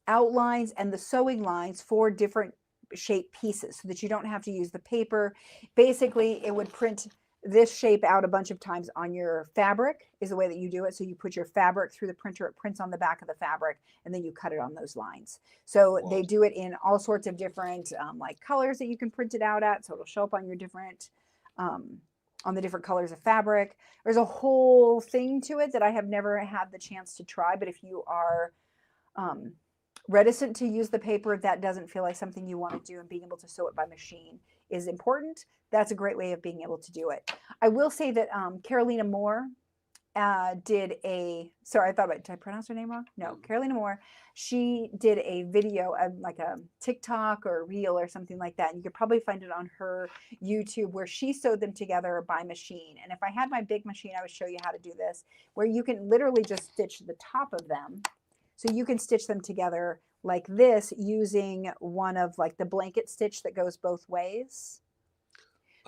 outlines and the sewing lines for different shape pieces so that you don't have to use the paper. Basically, it would print this shape out a bunch of times on your fabric is the way that you do it. So you put your fabric through the printer, it prints on the back of the fabric, and then you cut it on those lines. So they do it in all sorts of different like colors that you can print it out at. So it'll show up on your different on the different colors of fabric. There's a whole thing to it that I have never had the chance to try, but if you are reticent to use the paper, that doesn't feel like something you want to do, and being able to sew it by machine is important. That's a great way of being able to do it. I will say that Carolina Moore did a, sorry, did I pronounce her name wrong? No, Carolina Moore. She did a video, like a TikTok or a reel or something like that. And you could probably find it on her YouTube, where she sewed them together by machine. And if I had my big machine, I would show you how to do this, where you can literally just stitch the top of them. So you can stitch them together like this using one of like the blanket stitch that goes both ways.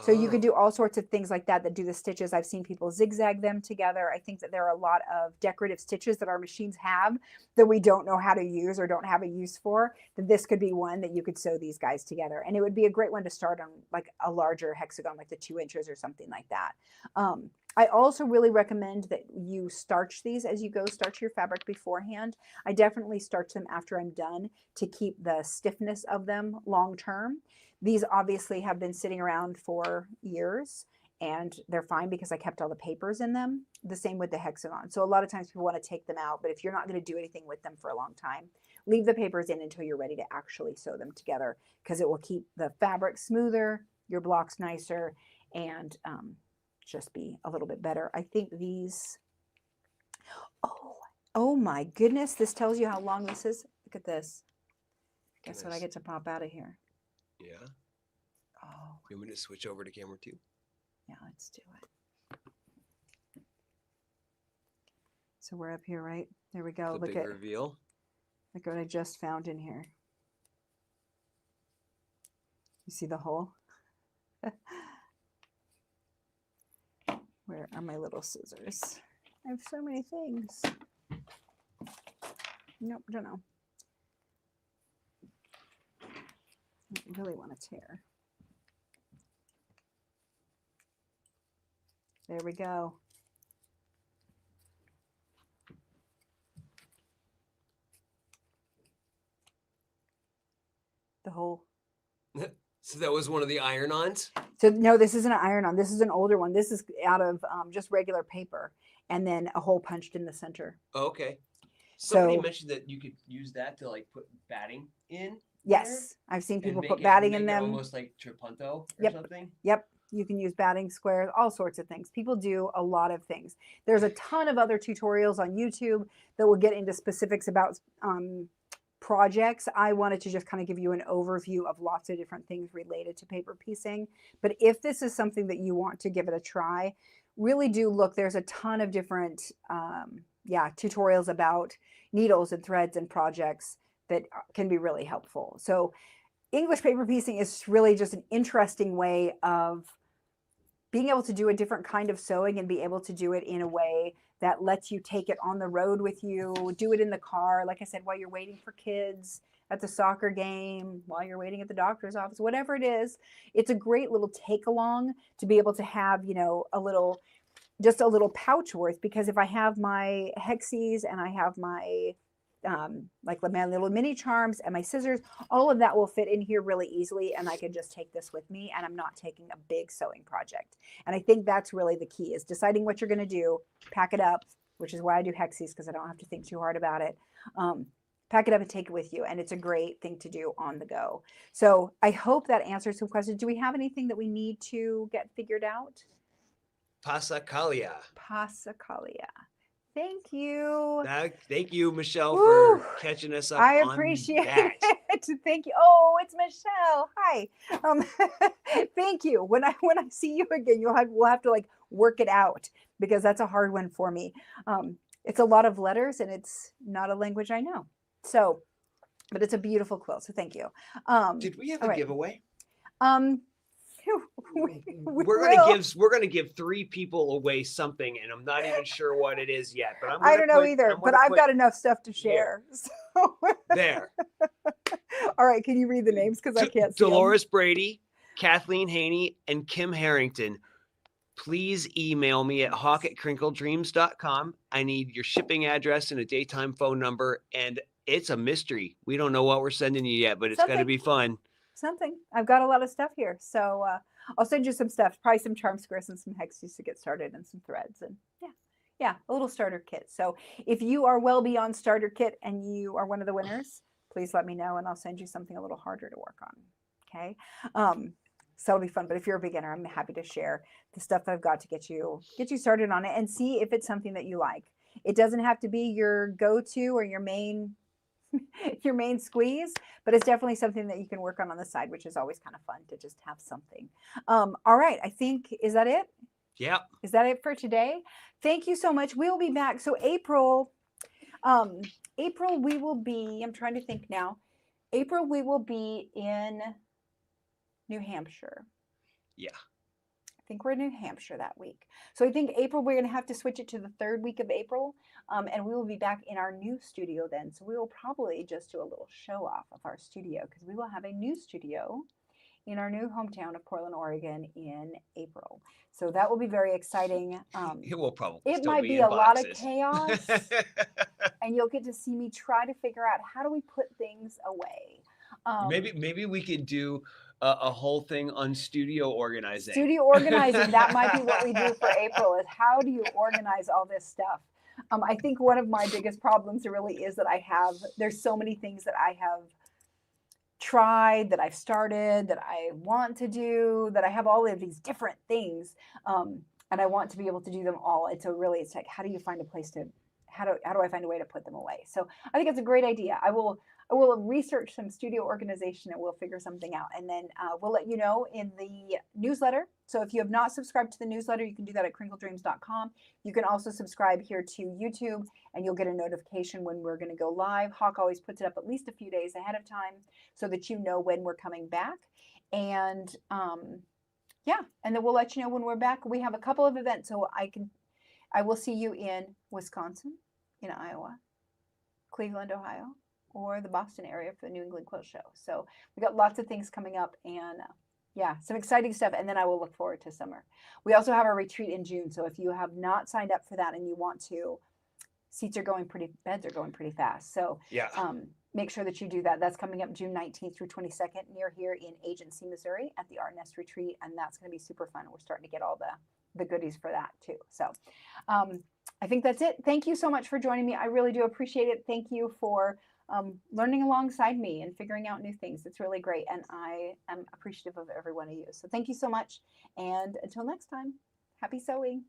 So you could do all sorts of things like that do the stitches. I've seen people zigzag them together. I think that there are a lot of decorative stitches that our machines have that we don't know how to use or don't have a use for, that this could be one that you could sew these guys together. And it would be a great one to start on, like a larger hexagon, like the 2 inches or something like that. I also really recommend that you starch these as you go. Starch your fabric beforehand. I definitely starch them after I'm done to keep the stiffness of them long term. These obviously have been sitting around for years, and they're fine because I kept all the papers in them. The same with the hexagon. So a lot of times people want to take them out, but if you're not going to do anything with them for a long time, leave the papers in until you're ready to actually sew them together, because it will keep the fabric smoother, your blocks nicer, and just be a little bit better. I think these, oh my goodness, this tells you how long this is. Look at this. Guess what I get to pop out of here? Yeah. Oh. You want me to switch over to camera 2? Yeah, let's do it. So we're up here, right? There we go. Look at reveal. Look what I just found in here. You see the hole? Where are my little scissors? I have so many things. Nope, don't know. I really want to tear. There we go. The whole. So that was one of the iron-ons? So no, this isn't an iron-on. This is an older one. This is out of just regular paper, and then a hole punched in the center. Okay. Somebody So mentioned that you could use that to like put batting in. yes, I've seen there people and put make batting it in them. almost like Trapunto or Yep. something. Yep. You can use batting squares, all sorts of things. People do a lot of things. There's a ton of other tutorials on YouTube that will get into specifics about projects. I wanted to just kind of give you an overview of lots of different things related to paper piecing. But if this is something that you want to give it a try, really do look. There's a ton of different tutorials about needles and threads and projects that can be really helpful. So English paper piecing is really just an interesting way of being able to do a different kind of sewing and be able to do it in a way that lets you take it on the road with you, do it in the car, like I said, while you're waiting for kids at the soccer game, while you're waiting at the doctor's office, whatever it is. It's a great little take along to be able to have, just a little pouch worth, because if I have my hexies and I have my like my little mini charms and my scissors, all of that will fit in here really easily, and I can just take this with me, and I'm not taking a big sewing project. And I think that's really the key, is deciding what you're going to do, pack it up, which is why I do hexies, because I don't have to think too hard about it. Pack it up and take it with you, and it's a great thing to do on the go. So I hope that answers some questions. Do we have anything that we need to get figured out? Passacaglia. Passacaglia. Thank you. Thank you, Michelle, Woo! for catching us up. I on appreciate that. it. Thank you. Oh, it's Michelle. Hi. Thank you. When I see you again, we'll have to like work it out, because that's a hard one for me. It's a lot of letters and it's not a language I know. So, but it's a beautiful quilt. So thank you. Did we have all a right. giveaway? We're gonna give 3 people away something, and I'm not even sure what it is yet. But I don't know either. But I've got enough stuff to share. So. There. All right. Can you read the names, because I can't see Dolores Brady, Kathleen Haney, and Kim Harrington. Please email me at hawk@crinkledreams.com. I need your shipping address and a daytime phone number, and it's a mystery. We don't know what we're sending you yet, but it's going to be fun. Something. I've got a lot of stuff here, so I'll send you some stuff, probably some charm squares and some hexies to get started, and some threads, and yeah, a little starter kit. So if you are well beyond starter kit and you are one of the winners, please let me know, and I'll send you something a little harder to work on. Okay. So it'll be fun. But if you're a beginner, I'm happy to share the stuff that I've got to get you started on it, and see if it's something that you like. It doesn't have to be your go-to or your main squeeze, but it's definitely something that you can work on the side, which is always kind of fun to just have something. All right. I think, is that it? Yeah. Is that it for today? Thank you so much. We'll be back. So April, we will be, I'm trying to think now. April, we will be in New Hampshire. Yeah. I think we're in New Hampshire that week. So I think April, we're going to have to switch it to the 3rd week of April. And we will be back in our new studio then. So we will probably just do a little show off of our studio, because we will have a new studio in our new hometown of Portland, Oregon in April. So that will be very exciting. It will probably It still might be be in a lot boxes. of chaos. And you'll get to see me try to figure out, how do we put things away? Maybe we could do a whole thing on studio organizing. Studio organizing, that might be what we do for April, is how do you organize all this stuff? I think one of my biggest problems really is that there's so many things that I have tried, that I've started, that I want to do, that I have all of these different things. And I want to be able to do them all. And so really, it's like, how do you find a place to, how do I find a way to put them away? So I think it's a great idea. I will research some studio organization, and we'll figure something out. And then we'll let you know in the newsletter. So if you have not subscribed to the newsletter, you can do that at crinkledreams.com. You can also subscribe here to YouTube, and you'll get a notification when we're going to go live. Hawk always puts it up at least a few days ahead of time, so that you know when we're coming back. And yeah, and then we'll let you know when we're back. We have a couple of events, so I will see you in Wisconsin, in Iowa, Cleveland, Ohio, or the Boston area for the New England Quilt Show. So we got lots of things coming up, and Yeah, some exciting stuff. And then I will look forward to summer. We also have a retreat in June. So if you have not signed up for that and you want to, beds are going pretty fast. So Yeah. make sure that you do that. That's coming up June 19th through 22nd near here in Agency, Missouri at the Art Nest Retreat. And that's going to be super fun. We're starting to get all the goodies for that too. So I think that's it. Thank you so much for joining me. I really do appreciate it. Thank you for learning alongside me and figuring out new things. It's really great. And I am appreciative of every one of you. So thank you so much. And until next time, happy sewing.